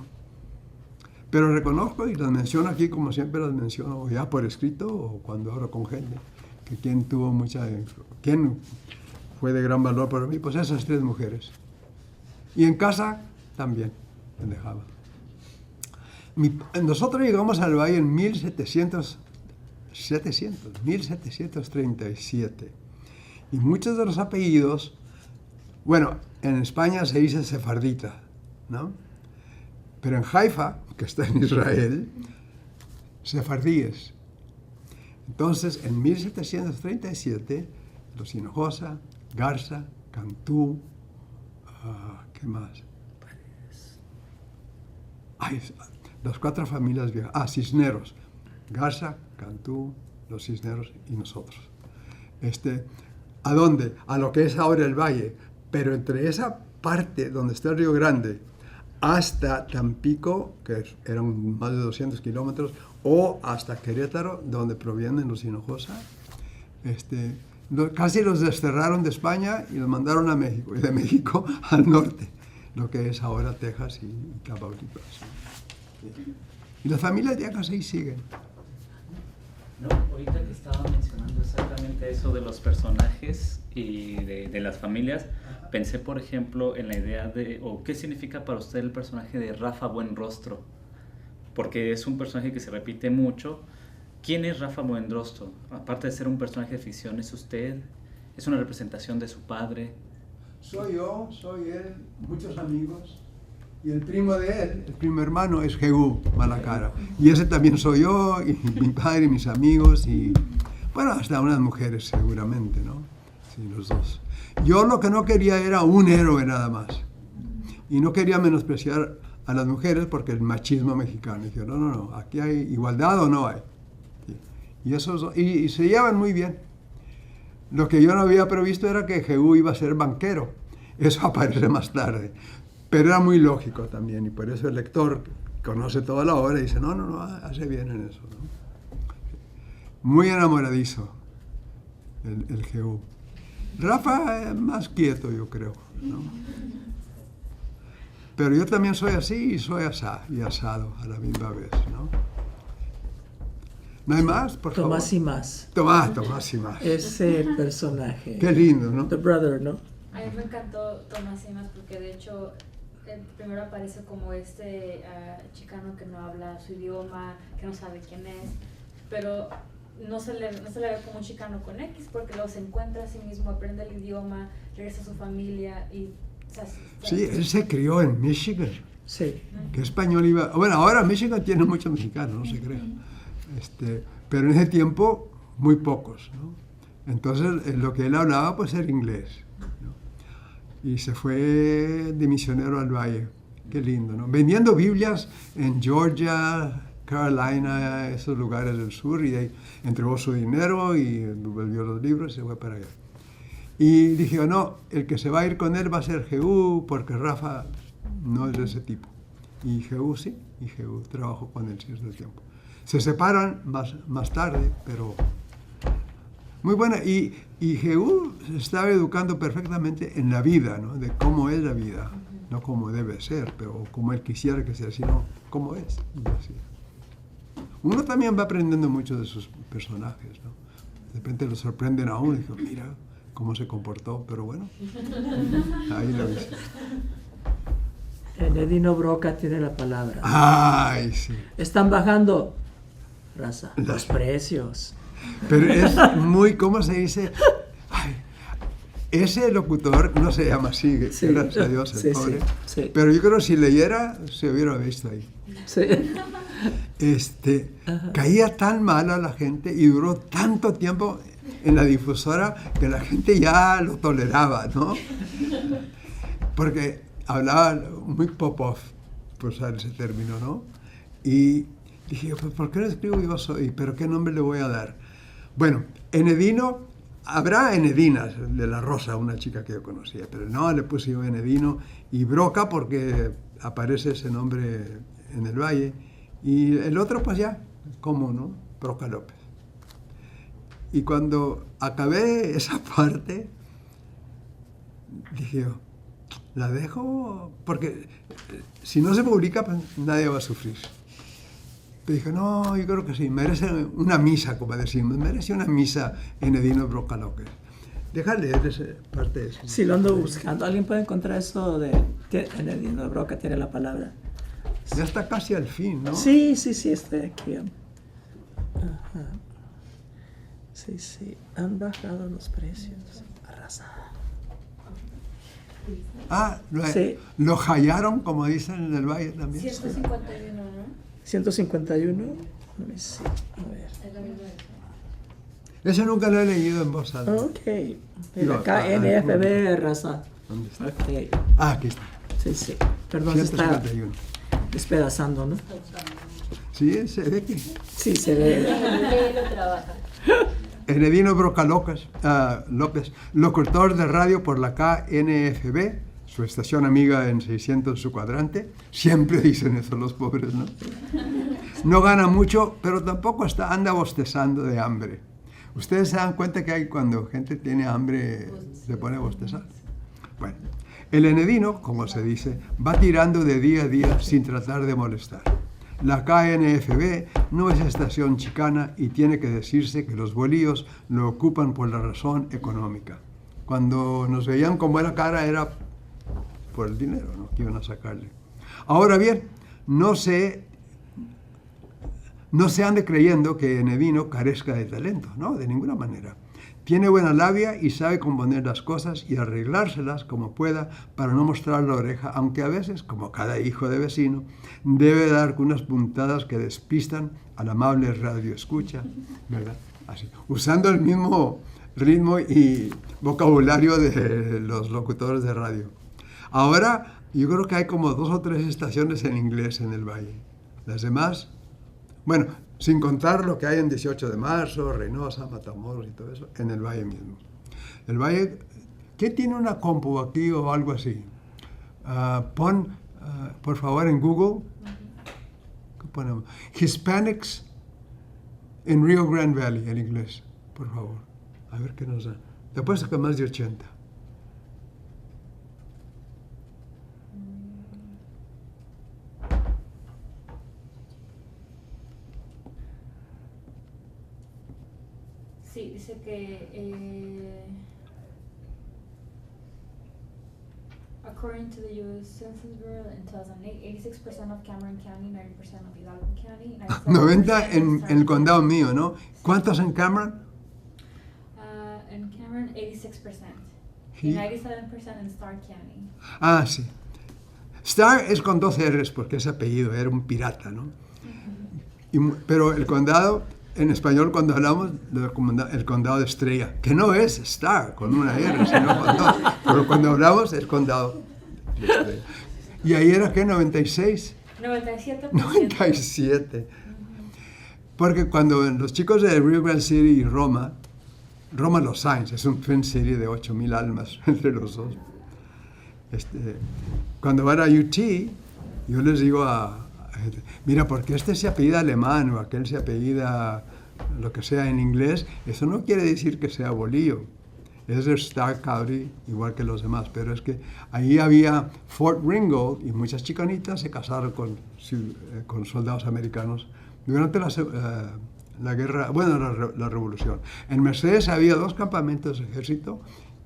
Pero reconozco y las menciono aquí como siempre las menciono, ya por escrito o cuando hablo con gente, que quien fue de gran valor para mí, pues esas 3 mujeres. Y en casa también me dejaba. Nosotros llegamos al valle en 1737. Y muchos de los apellidos, bueno, en España se dice sefardita, ¿no? Pero en Haifa, que está en Israel, sefardíes. Entonces, en 1737, los Hinojosa, Garza, Cantú, ¿qué más? Las 4 familias viejas. Cisneros. Garza, Cantú, los Cisneros y nosotros. ¿A dónde? A lo que es ahora el valle. Pero entre esa parte donde está el Río Grande hasta Tampico, que eran más de 200 kilómetros, o hasta Querétaro, donde provienen los Hinojosa, casi los desterraron de España y los mandaron a México, y de México al norte, lo que es ahora Texas y Tamaulipas. Y las familias de acá sí siguen. No, ahorita que estaba mencionando exactamente eso de los personajes y de las familias, pensé, por ejemplo, en la idea o qué significa para usted el personaje de Rafa Buenrostro, porque es un personaje que se repite mucho. ¿Quién es Rafa Buenrostro? Aparte de ser un personaje de ficción, ¿es usted? ¿Es una representación de su padre? Soy yo, soy él, muchos amigos. Y el primo de él, el primo hermano, es Jehú Malacara. Y ese también soy yo, y mi padre, y mis amigos, y bueno, hasta unas mujeres seguramente, ¿no? Sí, los 2. Yo lo que no quería era un héroe nada más. Y no quería menospreciar a las mujeres porque el machismo mexicano. Y dije, no, aquí hay igualdad o no hay. Sí. Y se llevan muy bien. Lo que yo no había previsto era que Jehú iba a ser banquero. Eso aparece más tarde. Pero era muy lógico también, y por eso el lector conoce toda la obra y dice, no, hace bien en eso, ¿no? Muy enamoradizo, el Jehú. Rafa es más quieto, yo creo, ¿no? Pero yo también soy así y soy asado a la misma vez, ¿no? ¿No hay más, por favor? Tomás y más. Tomás y más. Ese personaje. Qué lindo, ¿no? The brother, ¿no? A mí me encantó Tomás y más porque de hecho primero aparece como chicano que no habla su idioma, que no sabe quién es, pero no se le ve como un chicano con X porque luego se encuentra a sí mismo, aprende el idioma, regresa a su familia y... Sí, él se crió en Michigan. Sí. ¿Qué español iba? Bueno, ahora Michigan tiene muchos mexicanos, no se crea. Pero en ese tiempo, muy pocos, ¿no? Entonces, lo que él hablaba, pues, era inglés, ¿no? Y se fue de misionero al Valle. Qué lindo, ¿no? Vendiendo Biblias en Georgia, Carolina, esos lugares del sur, y de ahí entregó su dinero y volvió los libros y se fue para allá. Y dije, no, el que se va a ir con él va a ser Jehú, porque Rafa no es de ese tipo. Y Jehú sí, y Jehú trabajó con él cierto tiempo. Se separan más tarde, pero muy buena. Y Jehú se estaba educando perfectamente en la vida, ¿no? De cómo es la vida, no como debe ser, pero como él quisiera que sea, sino cómo es. Así. Uno también va aprendiendo mucho de sus personajes, ¿no? De repente lo sorprenden a uno y digo, mira cómo se comportó, pero bueno, ahí lo hice. Enedino Broca tiene la palabra. Ay, sí. Están bajando, raza, los precios. Pero es muy, ¿cómo se dice? Ay, ese locutor no se llama así, Sí. gracias a Dios, el Sí, pobre. sí, sí. Pero yo creo que si leyera, se hubiera visto ahí. Sí. Caía tan mal a la gente y duró tanto tiempo en la difusora que la gente ya lo toleraba, ¿no? Porque hablaba muy pop-off, por usar ese término, ¿no? Y dije, pues, ¿por qué no escribo yo soy? ¿Pero qué nombre le voy a dar? Bueno, Enedino, habrá Enedinas de la Rosa, una chica que yo conocía, pero no, le puse yo Enedino, y Broca porque aparece ese nombre en el Valle, y el otro pues ya, ¿cómo no? Broca López. Y cuando acabé esa parte, dije yo, ¿la dejo? Porque si no se publica, pues nadie va a sufrir. Pero dije, no, yo creo que sí, merece una misa, como decimos, merece una misa Enedino Broca López. Deja leer esa parte de eso. Sí, lo ando buscando. ¿Alguien puede encontrar eso de Enedino Broca tiene la palabra? Ya está casi al fin, ¿no? Sí, estoy aquí. Ajá. Sí, han bajado los precios. Arrasa. Ah, Sí. lo hallaron, como dicen en el Valle también. 151, ¿no? 151. Sí, a ver. Es la misma. Ese nunca lo he leído en voz alta. Ok. Digo, Acá ah, NFB, raza. ¿Dónde está? Ok. Ah, aquí está. Sí. Perdón, se está 151. despedazando, ¿no? Sí, se ve que... Sí, se ve. Lo trabaja. Enedino Broca López, locutor de radio por la KNFB, su estación amiga en 600 su cuadrante. Siempre dicen eso los pobres, ¿no? No gana mucho, pero tampoco anda bostezando de hambre. ¿Ustedes se dan cuenta que hay cuando gente tiene hambre se pone a bostezar? Bueno, el Enedino, como se dice, va tirando de día a día sin tratar de molestar. La KNFB no es estación chicana y tiene que decirse que los bolíos lo ocupan por la razón económica. Cuando nos veían con buena cara era por el dinero, ¿no? Que iban a sacarle. Ahora bien, no se ande creyendo que Enedino carezca de talento, no, de ninguna manera. Tiene buena labia y sabe componer las cosas y arreglárselas como pueda para no mostrar la oreja, aunque a veces, como cada hijo de vecino, debe dar unas puntadas que despistan al amable radioescucha, ¿verdad? Así, usando el mismo ritmo y vocabulario de los locutores de radio. Ahora, yo creo que hay como 2 o 3 estaciones en inglés en el Valle. Las demás, bueno, sin contar lo que hay en 18 de marzo, Reynosa, Matamoros y todo eso, en el Valle mismo. El Valle, ¿qué tiene una compu aquí o algo así? Pon, por favor, en Google, ¿qué ponemos? Hispanics en Rio Grande Valley, en inglés, por favor. A ver qué nos da. Te apuesto que más de 80. Sí, dice que according to the U.S. Census Bureau in 2008, 86% of Cameron County, 90% of Hidalgo County, 90 en el condado mío, ¿no? ¿Cuántos en Cameron? In Cameron, 86%. Sí. Y 97% in Starr County. Ah, sí. Starr es con 2 R's porque es apellido, era un pirata, ¿no? Pero el condado, en español cuando hablamos, el condado de Estrella, que no es Starr con una R, sino con 2. Pero cuando hablamos es condado de Estrella. ¿Y ahí era qué? ¿96? 97%. 97. Porque cuando los chicos de Rio Grande City y Roma Los Sainz, es un Twin City de 8,000 almas entre los dos. Cuando van a UT, yo les digo a gente, mira, porque este se apellida alemán o aquel se apellida lo que sea en inglés, eso no quiere decir que sea Bolillo. Es de Starr County, igual que los demás, pero es que ahí había Fort Ringgold y muchas chicanitas se casaron con soldados americanos durante la guerra, bueno, la revolución. En Mercedes había 2 campamentos de ejército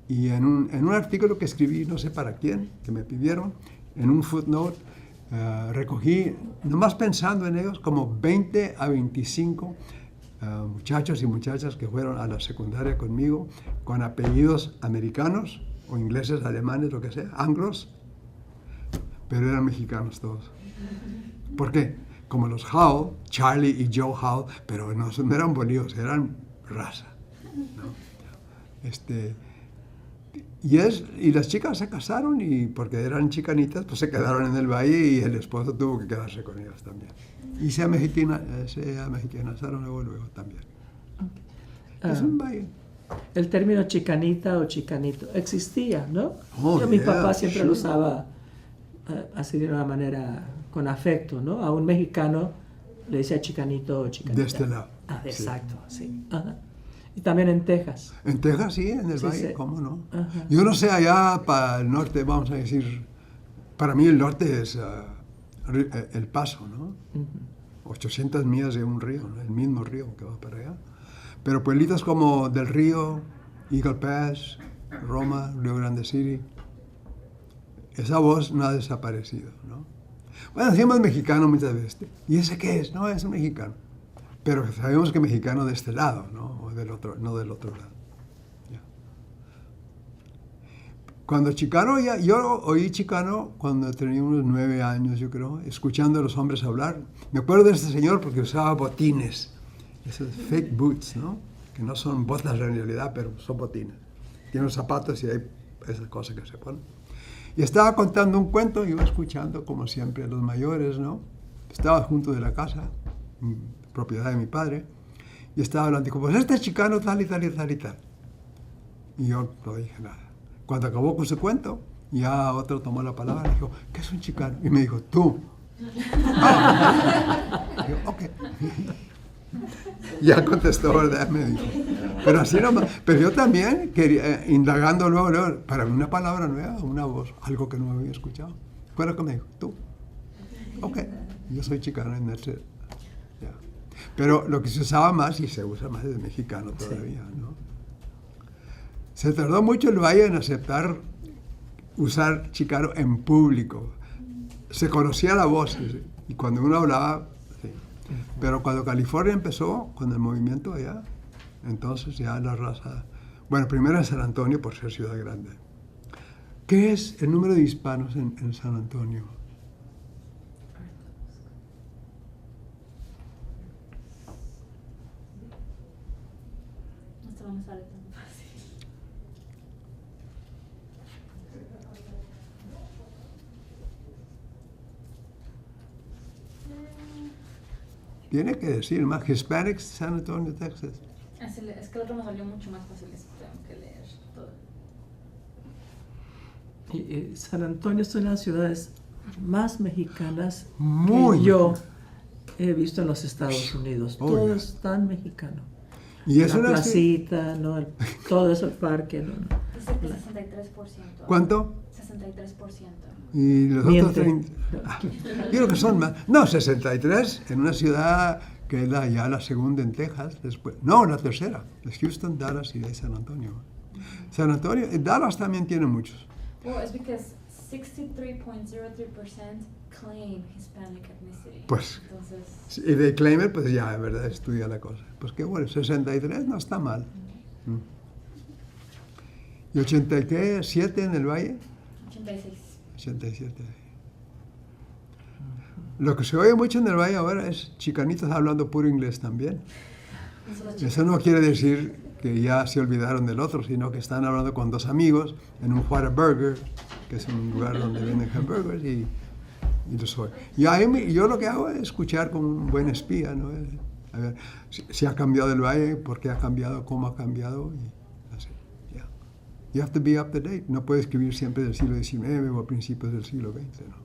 y en un artículo que escribí, no sé para quién, que me pidieron, en un footnote, recogí, nomás pensando en ellos, como 20 a 25 muchachos y muchachas que fueron a la secundaria conmigo, con apellidos americanos o ingleses, alemanes, lo que sea, anglos, pero eran mexicanos todos. ¿Por qué? Como los Howell, Charlie y Joe Howell, pero no eran bolíos, eran raza, ¿no? Y las chicas se casaron y porque eran chicanitas, pues se quedaron en el valle y el esposo tuvo que quedarse con ellas también. Y se mexicanizaron luego también. Es un valle. El término chicanita o chicanito existía, ¿no? Oh, Mi yeah, papá siempre sure. lo usaba así de una manera con afecto, ¿no? A un mexicano le decía chicanito o chicanita. De este lado. Ah, Sí. exacto, sí. Ajá. Y también en Texas. En Texas sí, en el Sí, valle, sí. ¿cómo no? Ajá. Yo no sé, allá para el norte, vamos a decir, para mí el norte es El Paso, ¿no? 800 millas de un río, ¿no? El mismo río que va para allá. Pero pueblitos como Del Río, Eagle Pass, Roma, Rio Grande City, esa voz no ha desaparecido, ¿no? Bueno, decimos mexicano muchas veces. ¿Y ese qué es? No, es un mexicano. Pero sabemos que mexicano de este lado, ¿no? O del otro, no del otro lado. Ya. Cuando Chicano, yo oí Chicano cuando tenía unos 9 años, yo creo, escuchando a los hombres hablar. Me acuerdo de este señor porque usaba botines, esos fake boots, ¿no? Que no son botas en realidad, pero son botines. Tiene los zapatos y hay esas cosas que se ponen. Y estaba contando un cuento, iba escuchando, como siempre, a los mayores, ¿no? Estaba junto de la casa, propiedad de mi padre, y estaba hablando, dijo, pues este es Chicano tal y tal y tal y tal. Y yo no dije nada. Cuando acabó con su cuento, ya otro tomó la palabra y dijo, ¿qué es un chicano? Y me dijo, tú. Y yo, ok. Ya contestó, ¿verdad? Me dijo. Pero así nomás. Pero yo también, quería, indagando luego, para mí una palabra nueva, una voz, algo que no había escuchado. Fue lo que me dijo, tú. Ok. Yo soy chicano en ese. Ya. Pero lo que se usaba más, y se usa más, es mexicano todavía, ¿no? Se tardó mucho el Valle en aceptar usar chicano en público. Se conocía la voz, y cuando uno hablaba, sí. Pero cuando California empezó con el movimiento allá, entonces ya la raza... Bueno, primero en San Antonio, por ser ciudad grande. ¿Qué es el número de hispanos en San Antonio? Esto no me sale tan fácil. Tiene que decir más. Hispanics, San Antonio, Texas. Es que el otro me salió mucho más fácil, tengo que leer todo. Y San Antonio es una de las ciudades más mexicanas Muy que yo he visto en los Estados Unidos. Oh, Todo yeah. es tan mexicano. Y es La una placita, ¿no? Todo eso, el parque, ¿no? Dice que 63%. ¿Cuánto? 63%. Y los Miente. otros 30. Yo creo que son más. No, 63 en una ciudad que es ya la segunda en Texas, después, no, la tercera, es Houston, Dallas y de San Antonio. San Antonio, Dallas también tiene muchos. Well, it's because 63.03% claim Hispanic ethnicity. Pues, Entonces, y de Claimer, pues ya, en verdad, estudia la cosa. Pues qué bueno, 63 no está mal. ¿Y 87 en el Valle? 86. 87. Lo que se oye mucho en el Valle ahora es chicanitos hablando puro inglés también. Eso no quiere decir que ya se olvidaron del otro, sino que están hablando con dos amigos en un Whataburger, que es un lugar donde venden hamburgers, y los oye. Yo lo que hago es escuchar como un buen espía, ¿no? A ver si ha cambiado el Valle, por qué ha cambiado, cómo ha cambiado, y así, ya. You have to be up to date. No puedes escribir siempre del siglo XIX o a principios del siglo XX, ¿no?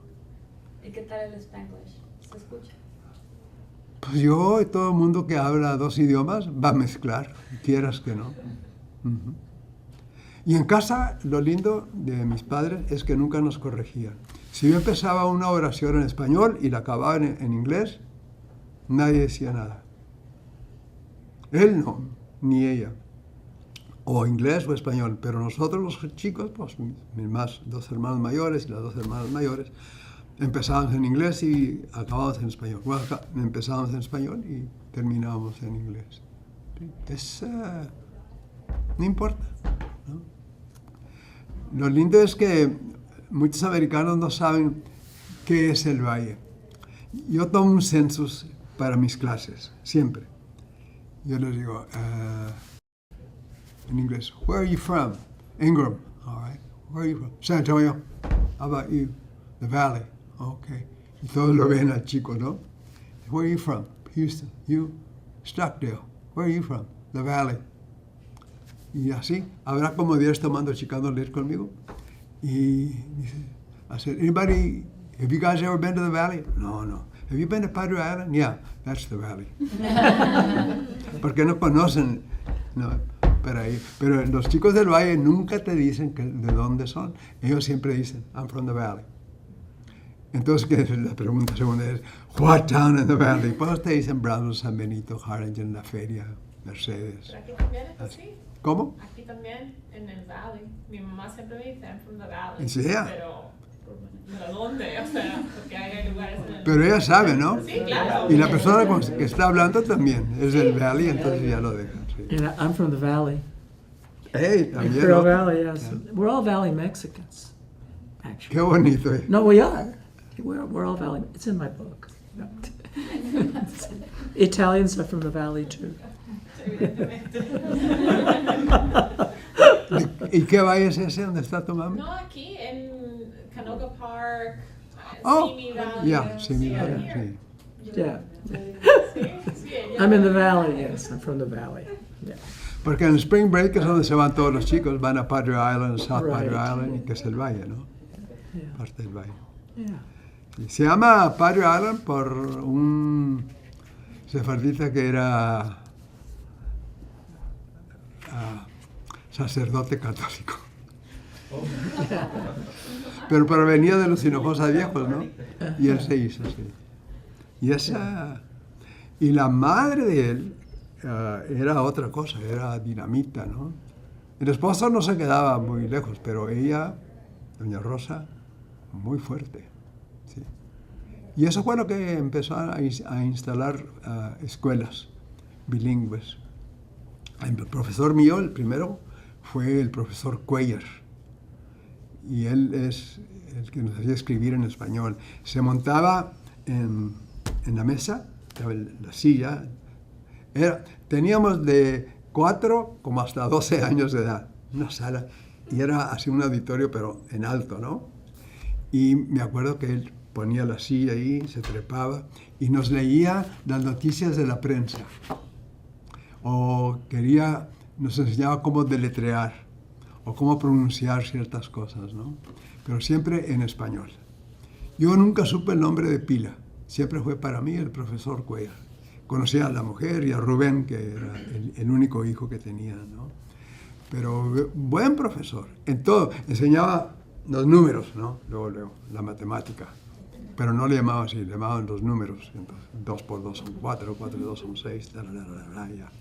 ¿Y qué tal el Spanglish? ¿Se escucha? Pues yo, todo el mundo que habla dos idiomas va a mezclar, quieras que no. Ujú. Y en casa, lo lindo de mis padres es que nunca nos corregían. Si yo empezaba una oración en español y la acababa en inglés, nadie decía nada. Él no, ni ella. O inglés o español. Pero nosotros los chicos, pues mis dos hermanos mayores y las dos hermanas mayores, empezábamos en inglés y acabábamos en español. Bueno, empezábamos en español y terminábamos en inglés. Sí, no importa, ¿no? Lo lindo es que muchos americanos no saben qué es el Valle. Yo tomo un census para mis clases, siempre. Yo les digo, en inglés, where are you from? Ingram. All right. Where are you from? San Antonio. How about you? The Valley. Okay. Y todos lo ven al chico, ¿no? Where are you from? Houston. You? Stockdale. Where are you from? The Valley. Y así, habrá como 10 tomando chicano leer conmigo. Y dice, I said, anybody, have you guys ever been to the Valley? No, no. Have you been to Padre Island? Yeah, that's the Valley. Porque no conocen, no, pero los chicos del Valle nunca te dicen de dónde son. Ellos siempre dicen, I'm from the Valley. Entonces, la pregunta segunda es, what town in the Valley? Pues te dicen Brownsville, San Benito, Harlingen, La Feria, Mercedes. Pero aquí también es así. ¿Cómo? Aquí también, en el Valley. Mi mamá siempre me dice, I'm from the Valley. ¿En serio? ¿Pero dónde? O sea, porque hay lugares en el... Pero ella sabe, ¿no? Sí, claro. Y la persona que está hablando también es del Valley, entonces ya lo dejan. Sí. And I'm from the Valley. Hey, también. Pearl ¿no? Valley, yes. Yeah. We're all Valley Mexicans, actually. Qué bonito. No, we are. We're all Valley. It's in my book. Italians are from the Valley, too. ¿Y qué valle es ese donde está tu mamá? No, aquí en Canoga Park, Oh, Simi Valley. yeah, Simi Valley, here. sí. Yeah. Sí, ella- I'm in the Valley, yes. I'm from the Valley. Yeah. Porque en Spring Break es donde se van todos los chicos, van a Padre Island, South Padre Right. Island, que es el valle, ¿no? Yeah. Parte del valle. Yeah. Y se llama Padre Island por un sefardita que era sacerdote católico. Pero provenía de los Hinojosa viejos, ¿no? Y él se hizo así. Y la madre de él era otra cosa, era dinamita, ¿no? El esposo no se quedaba muy lejos, pero ella, doña Rosa, muy fuerte. ¿Sí? Y eso fue lo que empezó a instalar escuelas bilingües. El profesor mío, el primero, fue el profesor Cuellar. Y él es el que nos hacía escribir en español. Se montaba en la mesa, la silla. Teníamos de 4 como hasta 12 años de edad, una sala. Y era así un auditorio, pero en alto, ¿no? Y me acuerdo que él ponía la silla ahí, se trepaba y nos leía las noticias de la prensa. O nos enseñaba cómo deletrear o cómo pronunciar ciertas cosas, ¿no? Pero siempre en español. Yo nunca supe el nombre de pila, siempre fue para mí el profesor Cuellar. Conocía a la mujer y a Rubén, que era el único hijo que tenía, ¿no? Pero buen profesor, en todo, enseñaba los números, ¿no? Luego, la matemática. pero no le llamaban así, le llamaban los números. Entonces, 2 por 2 son 4, 4 por 2 son 6, ya.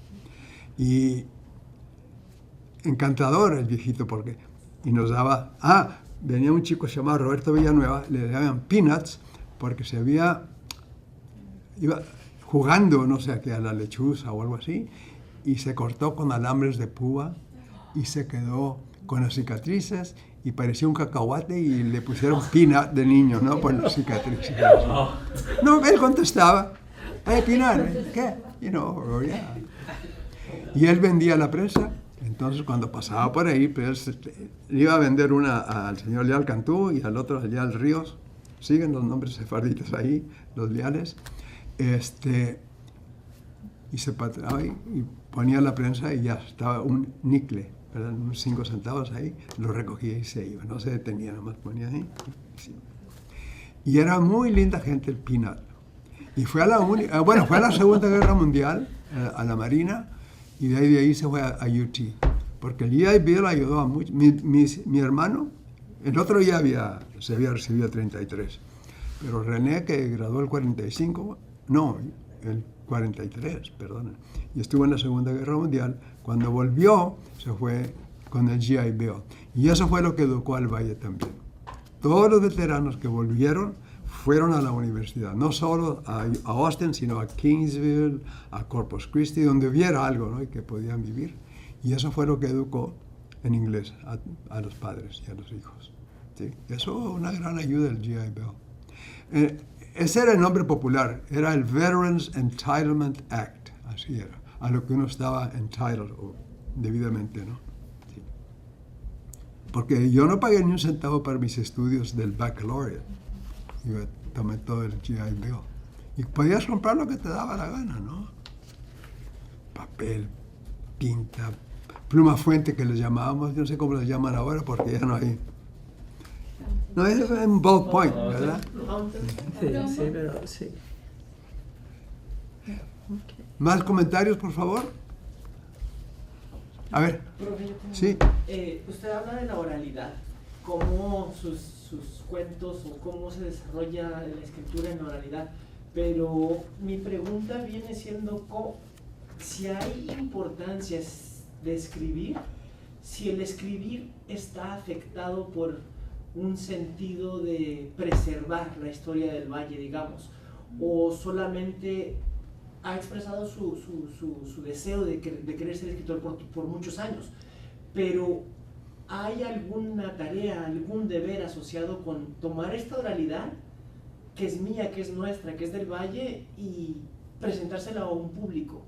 Y encantador el viejito, porque, y nos daba, venía un chico llamado Roberto Villanueva, le llamaban Peanuts, porque iba jugando, no sé qué, a la lechuza o algo así, y se cortó con alambres de púa, y se quedó con las cicatrices, y parecía un cacahuate, y le pusieron Peanut de niño, ¿no? Por las cicatrices. No, él contestaba, Peanut, ¿qué? You know, yeah. Y él vendía a la prensa. Entonces, cuando pasaba por ahí, pues, le iba a vender una al señor Leal Cantú y al otro al Leal Ríos. Siguen los nombres sefarditas ahí, los leales. Y se patraba y ponía la prensa y ya estaba un nicle, ¿verdad? Unos 5 centavos ahí, lo recogía y se iba. No se detenía, nomás ponía ahí. Y era muy linda gente el Peanut. Y fue a la Segunda Guerra Mundial, a la Marina, y de ahí se fue a UT, porque el GI Bill ayudó a mucho. Mi hermano, el otro ya se había recibido 33, pero René, que graduó el 45, el 43, perdón, y estuvo en la Segunda Guerra Mundial, cuando volvió, se fue con el GI Bill. Y eso fue lo que educó al Valle también. Todos los veteranos que volvieron fueron a la universidad, no solo a Austin, sino a Kingsville, a Corpus Christi, donde hubiera algo, ¿no? Y que podían vivir. Y eso fue lo que educó en inglés a los padres y a los hijos. ¿Sí? Eso fue una gran ayuda del GI Bill. Ese era el nombre popular, era el Veterans Entitlement Act, así era, a lo que uno estaba entitled, o debidamente, ¿no? Sí. Porque yo no pagué ni un centavo para mis estudios del baccalaureate. Yo tomé todo el GI Bill. Y podías comprar lo que te daba la gana, ¿no? Papel, tinta, pluma fuente que les llamábamos, yo no sé cómo les llaman ahora porque ya no hay. No, es en ballpoint, ¿verdad? Sí, pero sí. ¿Más comentarios, por favor? A ver. Sí. Usted habla de la oralidad, cómo sus cuentos o cómo se desarrolla la escritura en la oralidad, pero mi pregunta viene siendo si hay importancias de escribir, si el escribir está afectado por un sentido de preservar la historia del Valle, digamos, o solamente ha expresado su deseo de querer ser escritor por muchos años, pero ¿hay alguna tarea, algún deber asociado con tomar esta oralidad que es mía, que es nuestra, que es del Valle y presentársela a un público?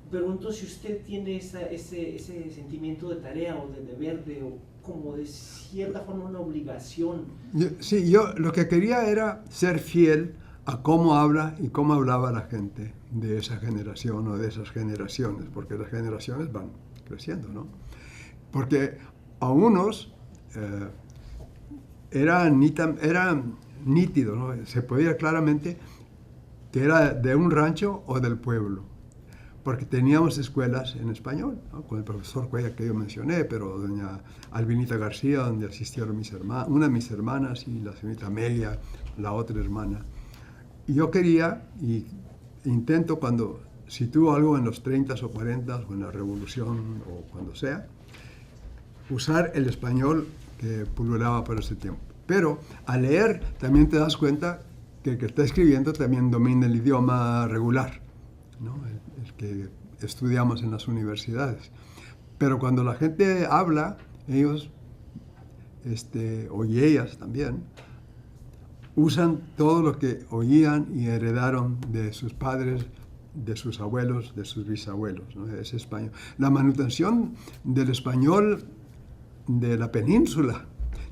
Pregunto si usted tiene ese sentimiento de tarea o de deber, como de cierta forma una obligación. Yo lo que quería era ser fiel a cómo habla y cómo hablaba la gente de esa generación o de esas generaciones, porque las generaciones van creciendo, ¿no? Porque a unos era nítido, ¿no? Se podía claramente que era de un rancho o del pueblo, porque teníamos escuelas en español, ¿no? Con el profesor Cuella que yo mencioné, pero doña Albinita García, donde asistieron una de mis hermanas y la señorita Amelia, la otra hermana. Y yo quería, y intento cuando sitúo algo en los 30s o 40s, o en la Revolución, o cuando sea, usar el español que pululaba por ese tiempo. Pero al leer también te das cuenta que el que está escribiendo también domina el idioma regular, ¿no? El que estudiamos en las universidades. Pero cuando la gente habla, ellos, y ellas también, usan todo lo que oían y heredaron de sus padres, de sus abuelos, de sus bisabuelos, ¿no? Es español. La manutención del español de la península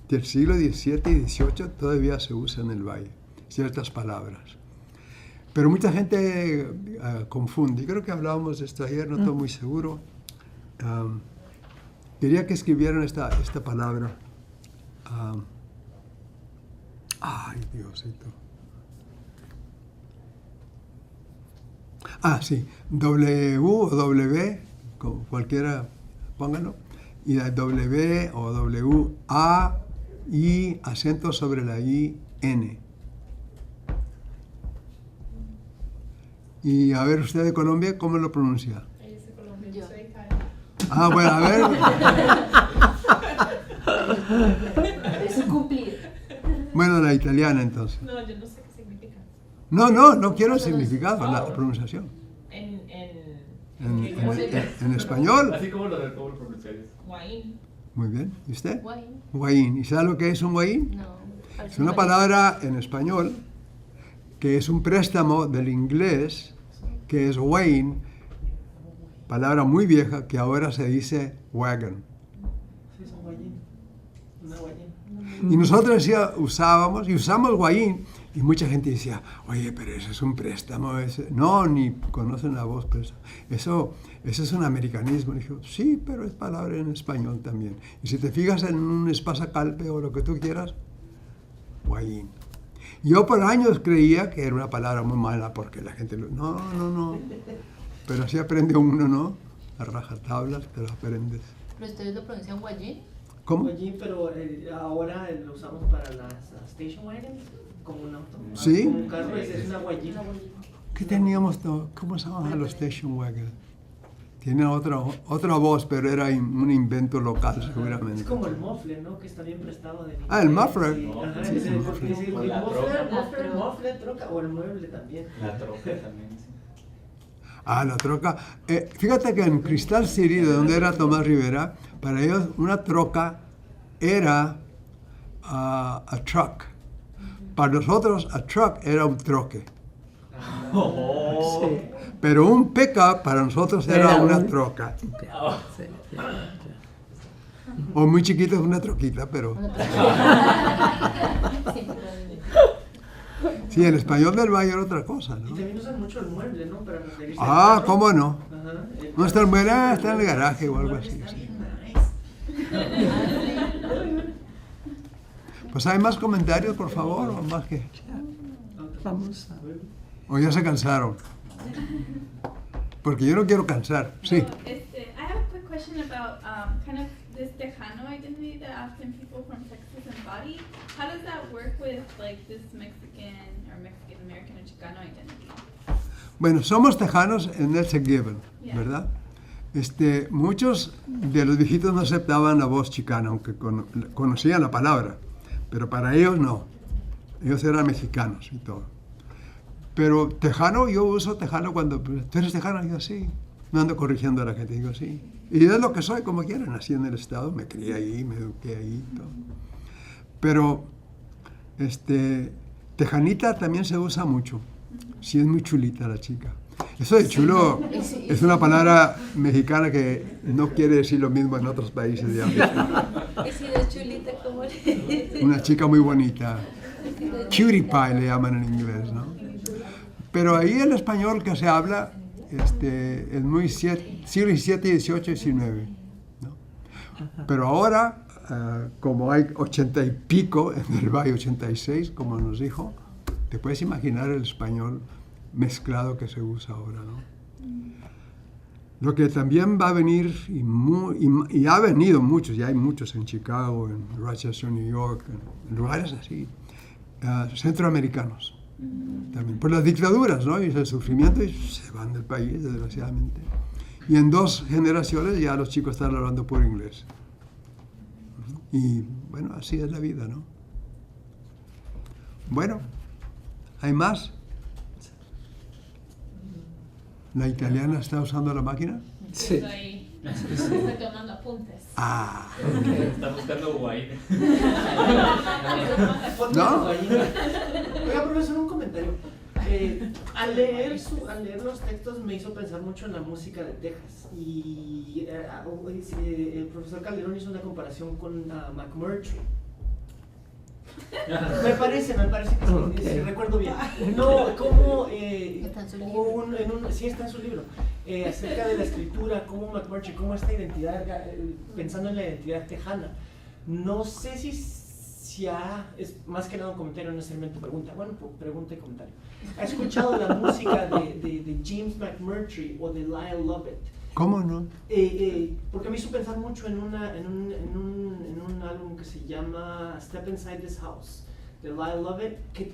del siglo XVII y XVIII todavía se usa en el Valle, ciertas palabras. Pero mucha gente confunde. Creo que hablábamos de esto ayer, no estoy muy seguro. Quería que escribieran esta palabra. Ay, Diosito. Sí. W o W, cualquiera, pónganlo. Y la W o W, A, I, acento sobre la I, N. Y a ver, usted de Colombia, ¿cómo lo pronuncia? Ella es de Colombia, Yo. yo soy de Italia. Ah, bueno, a ver. Es un cumplir. Bueno, la italiana entonces. No, yo no sé qué significa. No quiero el significado, la pronunciación. En En español. Así como lo del cómo lo pronunciáis. Guaín. Muy bien. ¿Y usted? Guay. Guaín. ¿Y sabe lo que es un guaín? No. Es una palabra en español que es un préstamo del inglés, que es wain, palabra muy vieja que ahora se dice wagon. Sí, es un guayín. Una guayín. Y nosotros ya usábamos y usamos guayín y mucha gente decía, oye, pero eso es un préstamo. No, ni conocen la voz, pero eso es un americanismo. Y dije, sí, pero es palabra en español también. Y si te fijas en un espasacalpe o lo que tú quieras, guayín. Yo por años creía que era una palabra muy mala porque la gente no. Pero así aprende uno, ¿no? A rajatablas, pero aprendes. ¿Pero ustedes lo pronuncian guayín? ¿Cómo? Guayín, pero ahora lo usamos para las station wagons, como un auto. ¿Sí? Como un carro, es una guayín. ¿Qué teníamos? ¿Cómo se llamaban los station wagons? Tiene otra voz, pero era un invento local, seguramente. Es como el muffler, ¿no? Que está bien prestado de Ah, el muffler. Sí, ajá, Sí, es el el muffler. muffler, O la troca. muffler, troca, o el mueble también. La troca también, sí. Ah, la troca. Fíjate que en Crystal City, de donde era Tomás Rivera, para ellos una troca era a truck. Para nosotros, a truck era un troque. Oh. Pero un pickup para nosotros era una troca. O muy chiquito es una troquita, pero... Sí, en español del Valle era otra cosa, Y ¿no? también usan mucho el mueble, ¿no? Para referirse Ah, al carro. ¿cómo no? Ajá. No está el mueble, está en el garaje o algo así. Está Sí. bien nice. Pues hay más comentarios, por favor, o más que... Vamos a... O ya se cansaron. Porque yo no quiero cansar. Sí. I have a quick question about kind of this Tejano identity that often people from Texas embody. How does that work with like this Mexican American or Chicano identity? Bueno, somos tejanos en ese given, Yeah. ¿verdad? Muchos de los viejitos no aceptaban la voz chicana, aunque conocían la palabra, pero para ellos no. Ellos eran mexicanos y todo. Pero tejano, yo uso tejano cuando... ¿Tú eres tejano? Yo sí. No ando corrigiendo a la gente, digo sí. Y es lo que soy, como quieran. Nací en el estado, me crié ahí, me eduqué ahí y todo. Pero, tejanita también se usa mucho. Sí, es muy chulita la chica. Eso de chulo es una palabra mexicana que no quiere decir lo mismo en otros países de América. He sido chulita como Una chica muy bonita. Cutie pie le llaman en inglés, ¿no? Pero ahí el español que se habla es muy siglo XVII, XVIII, XIX, ¿no? Pero ahora, como hay 80 y pico, en el Valle 86, como nos dijo, te puedes imaginar el español mezclado que se usa ahora, ¿no? Lo que también va a venir, y ha venido muchos, ya hay muchos en Chicago, en Rochester, New York, en lugares así, centroamericanos. También por las dictaduras, ¿no? Y el sufrimiento, y se van del país, desgraciadamente. Y en 2 generaciones ya los chicos están hablando puro inglés. Y bueno, así es la vida, ¿no? Bueno, ¿hay más? ¿La italiana está usando la máquina? Sí. Estoy tomando apuntes. Ah, Está buscando guay. Foto ¿No? de guayín. Oiga, profesor, un comentario. Al leer los textos me hizo pensar mucho en la música de Texas. Y el profesor Calderón hizo una comparación con McMurtry. Me parece que sí, recuerdo bien. No, como Está en su hubo sí está en su libro, acerca de la escritura, cómo McMurtry, cómo esta identidad, pensando en la identidad tejana. No sé si es más que nada un comentario, no necesariamente pregunta. Bueno, pregunta y comentario. ¿Ha escuchado la música de James McMurtry o de Lyle Lovett? ¿cómo no? Porque me hizo pensar mucho en un álbum que se llama Step Inside This House de Lyle Lovett, que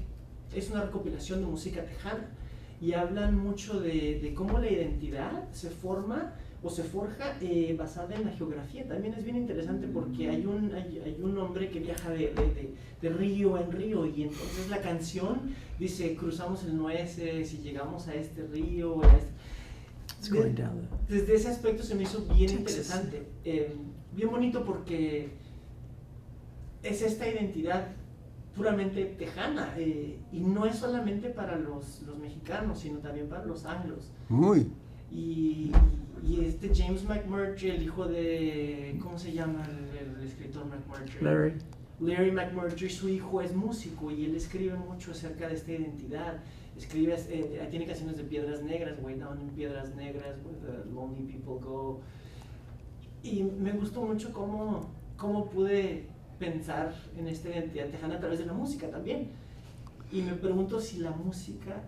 es una recopilación de música tejana. y hablan mucho de cómo la identidad se forma o se forja basada en la geografía. También es bien interesante porque hay un hombre que viaja de río en río, y entonces la canción dice, cruzamos el Nueces y llegamos a este río. It's going down there. Desde ese aspecto se me hizo bien Texas. interesante, bien bonito, porque es esta identidad puramente tejana, y no es solamente para los mexicanos, sino también para los anglos. Muy. Y este James McMurtry, el hijo de, ¿cómo se llama el escritor McMurtry? Larry McMurtry, su hijo es músico, y él escribe mucho acerca de esta identidad. Escribe, tiene canciones de Piedras Negras, Way Down in Piedras Negras, Where the Lonely People Go. Y me gustó mucho cómo pude pensar en esta identidad tejana a través de la música también. Y me pregunto si la música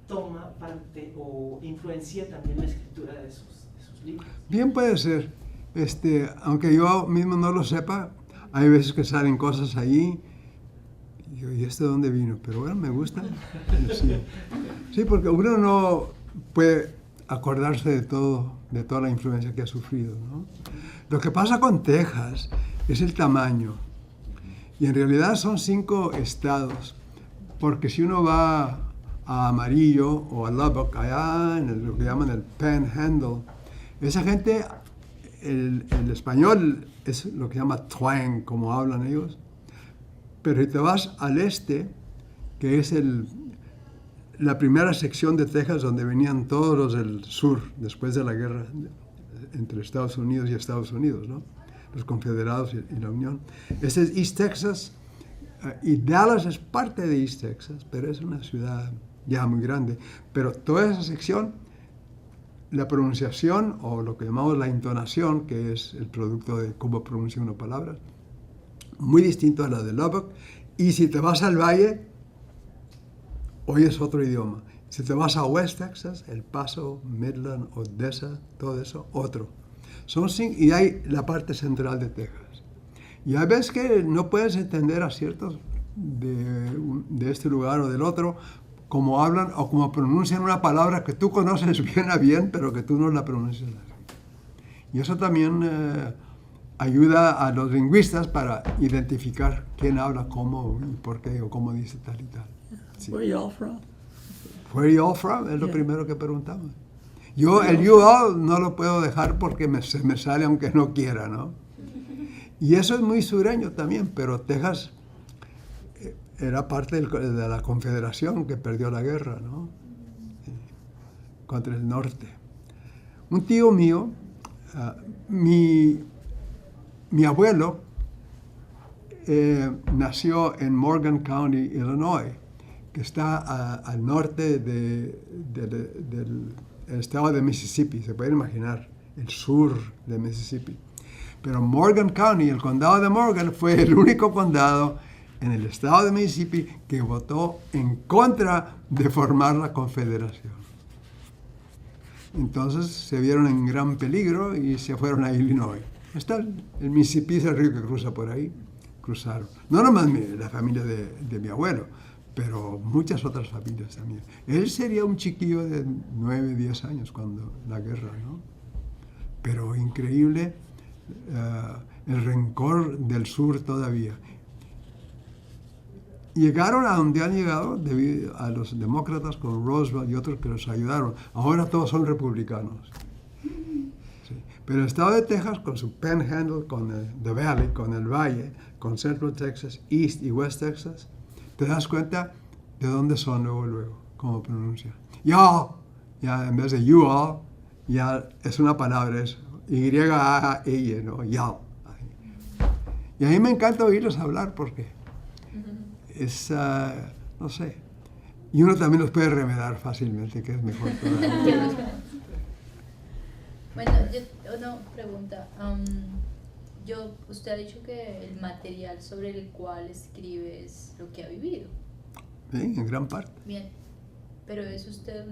toma parte o influencia también la escritura de sus libros. Bien puede ser. Aunque yo mismo no lo sepa, hay veces que salen cosas ahí. Y yo, ¿y esto de dónde vino? Pero bueno, me gusta. Sí, porque uno no puede acordarse de toda la influencia que ha sufrido, ¿no? Lo que pasa con Texas es el tamaño. Y en realidad son 5 estados. Porque si uno va a Amarillo o a Lubbock, allá en lo que llaman el Panhandle, esa gente, el español es lo que llama twang, como hablan ellos. Pero si te vas al este, que es la primera sección de Texas donde venían todos los del sur, después de la guerra entre Estados Unidos y Estados Unidos, ¿no? Los confederados y la Unión. Ese es East Texas, y Dallas es parte de East Texas, pero es una ciudad ya muy grande. Pero toda esa sección, la pronunciación, o lo que llamamos la entonación, que es el producto de cómo pronuncia una palabra, muy distinto a la de Lubbock. Y si te vas al valle, oyes otro idioma. Si te vas a West Texas, El Paso, Midland, Odessa, todo eso, otro. Y hay la parte central de Texas. Y hay veces que no puedes entender a ciertos de este lugar o del otro, como hablan o como pronuncian una palabra que tú conoces bien a bien, pero que tú no la pronuncias así. Y eso también ayuda a los lingüistas para identificar quién habla cómo y por qué, o cómo dice tal y tal. Sí. Where are you all from? Where are you all from? Es lo Yeah. primero que preguntamos. Yo el you all no lo puedo dejar porque se me sale aunque no quiera, ¿no? Y eso es muy sureño también, pero Texas era parte de la Confederación que perdió la guerra, ¿no? Contra el norte. Un tío mío, mi abuelo, nació en Morgan County, Illinois, que está al norte del estado de Mississippi. Se pueden imaginar, el sur de Mississippi. Pero Morgan County, el condado de Morgan, fue el único condado en el estado de Mississippi que votó en contra de formar la Confederación. Entonces se vieron en gran peligro y se fueron a Illinois. El Mississippi es el río que cruza por ahí. Cruzaron. No nomás la familia de mi abuelo, pero muchas otras familias también. Él sería un chiquillo de 9, 10 años cuando la guerra, ¿no? Pero increíble el rencor del sur todavía. Llegaron a donde han llegado debido a los demócratas con Roosevelt y otros que los ayudaron. Ahora todos son republicanos. Sí. Pero el estado de Texas, con su Panhandle, con The Valley, con el Valle, con Central Texas, East y West Texas, te das cuenta de dónde son luego, cómo pronuncian. Y'all, ya en vez de you all, ya es una palabra eso. Y-A-A-L, ¿no? Y'all. Y a mí me encanta oírlos hablar porque es, no sé, y uno también los puede remedar fácilmente, que es mejor todavía. Bueno, una pregunta. Usted ha dicho que el material sobre el cual escribe es lo que ha vivido. Sí, en gran parte. Bien, pero ¿es usted,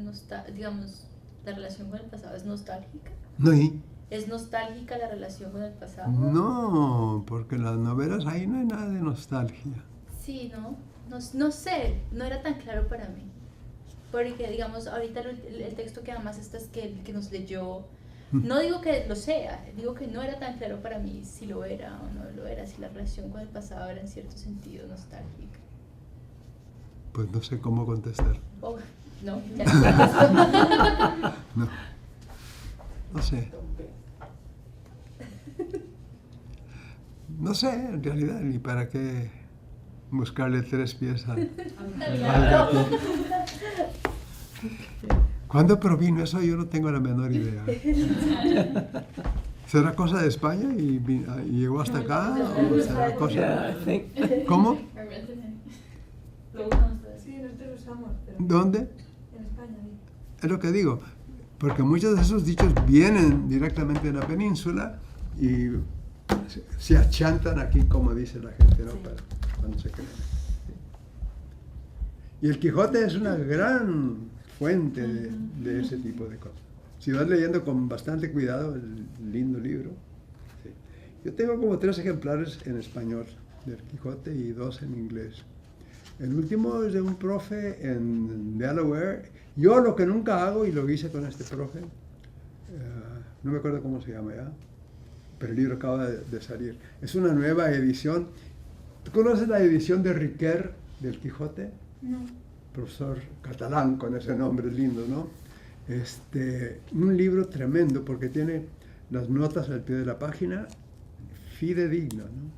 digamos, la relación con el pasado es nostálgica? No, ¿Es nostálgica la relación con el pasado? no, porque en las novelas ahí no hay nada de nostalgia. Sí, ¿no? No sé, no era tan claro para mí. Porque, digamos, ahorita el texto que además que nos leyó, no digo que lo sea, digo que no era tan claro para mí si lo era o no lo era, si la relación con el pasado era en cierto sentido nostálgica. Pues no sé cómo contestar. Oh, no, ya no. No. No sé. No sé, en realidad, ni para qué buscarle 3 pies al gato. ¿Cuándo provino eso? Yo no tengo la menor idea. ¿Será cosa de España y llegó hasta acá? ¿O será cosa... Yeah, I think. ¿Cómo? Sí, nosotros lo usamos, pero ¿Dónde? en España. Es lo que digo, porque muchos de esos dichos vienen directamente de la península y se achantan aquí, como dice la gente, ¿no? Para cuando se crean. Y el Quijote es una gran fuente de ese tipo de cosas. Si vas leyendo con bastante cuidado el lindo libro. Sí. Yo tengo como 3 ejemplares en español del Quijote y 2 en inglés. El último es de un profe en Delaware. Yo lo que nunca hago, y lo hice con este profe, no me acuerdo cómo se llama ya, pero el libro acaba de salir. Es una nueva edición. ¿Tú conoces la edición de Riquer del Quijote? No. Profesor catalán con ese nombre lindo, ¿no? Un libro tremendo porque tiene las notas al pie de la página, fidedigno, ¿no?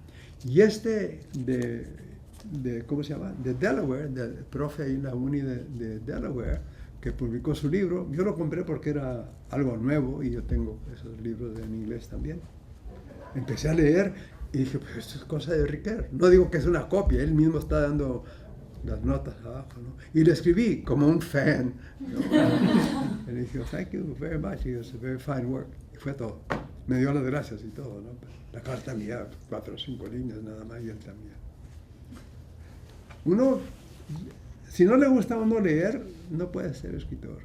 Y ¿cómo se llama? De Delaware, del profe ahí en la uni de Delaware, que publicó su libro. Yo lo compré porque era algo nuevo y yo tengo esos libros en inglés también. Empecé a leer y dije, pues esto es cosa de Riquer. No digo que es una copia, él mismo está dando las notas abajo, ¿no? Y le escribí como un fan, ¿no? Y le dije, thank you very much, it's a very fine work. Y fue todo. Me dio las gracias y todo, ¿no? La carta mía, 4 o 5 líneas nada más, y él también. Uno, si no le gusta a uno leer, no puede ser escritor.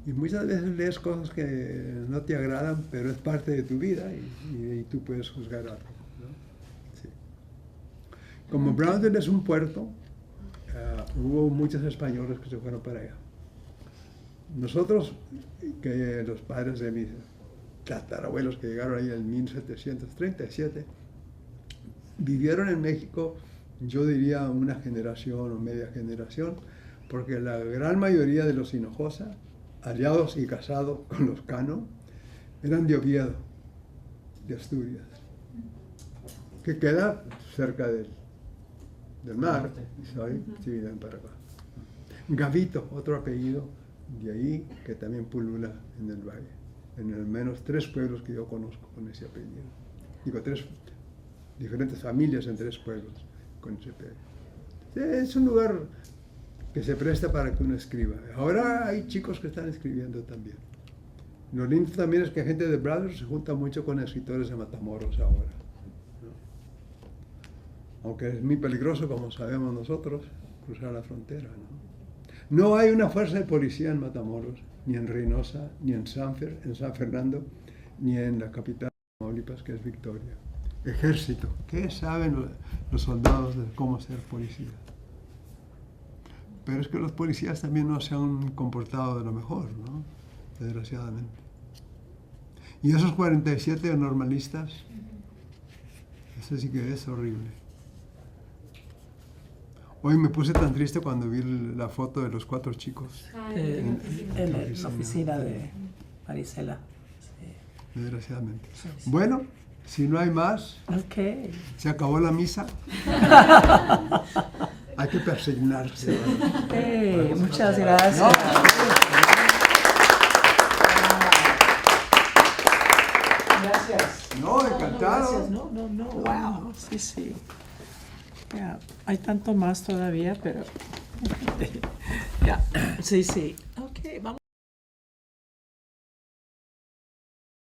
Y muchas veces lees cosas que no te agradan, pero es parte de tu vida y tú puedes juzgar algo, ¿no? Sí. Como Brownsville es un puerto, hubo muchos españoles que se fueron para allá. Nosotros, que los padres de mis tatarabuelos que llegaron ahí en 1737, vivieron en México, yo diría una generación o media generación, porque la gran mayoría de los Hinojosa, aliados y casados con los Cano, eran de Oviedo, de Asturias, que queda cerca del mar, ¿sabes? Sí, ven para acá. Gavito, otro apellido de ahí, que también pulula en el valle. En al menos 3 pueblos que yo conozco con ese apellido. Digo, 3 diferentes familias en 3 pueblos con ese apellido. Sí, es un lugar que se presta para que uno escriba. Ahora hay chicos que están escribiendo también. Lo lindo también es que gente de Brothers se junta mucho con escritores de Matamoros ahora, ¿no? Aunque es muy peligroso, como sabemos nosotros, cruzar la frontera, ¿no? No hay una fuerza de policía en Matamoros, ni en Reynosa, ni en San Fernando, ni en la capital de Tamaulipas, que es Victoria. Ejército. ¿Qué saben los soldados de cómo ser policía? Pero es que los policías también no se han comportado de lo mejor, ¿no? Desgraciadamente. Y esos 47 normalistas, eso sí que es horrible. Hoy me puse tan triste cuando vi la foto de los 4 chicos. En la oficina de Marisela. Sí. Desgraciadamente. Sí, sí. Bueno, si no hay más, Okay. se acabó la misa. Hay que persignarse. Hey, muchas gracias. No. Gracias. No, encantado. Gracias. No. Wow. Sí, sí. Ya, hay tanto más todavía, pero ya. Sí, sí.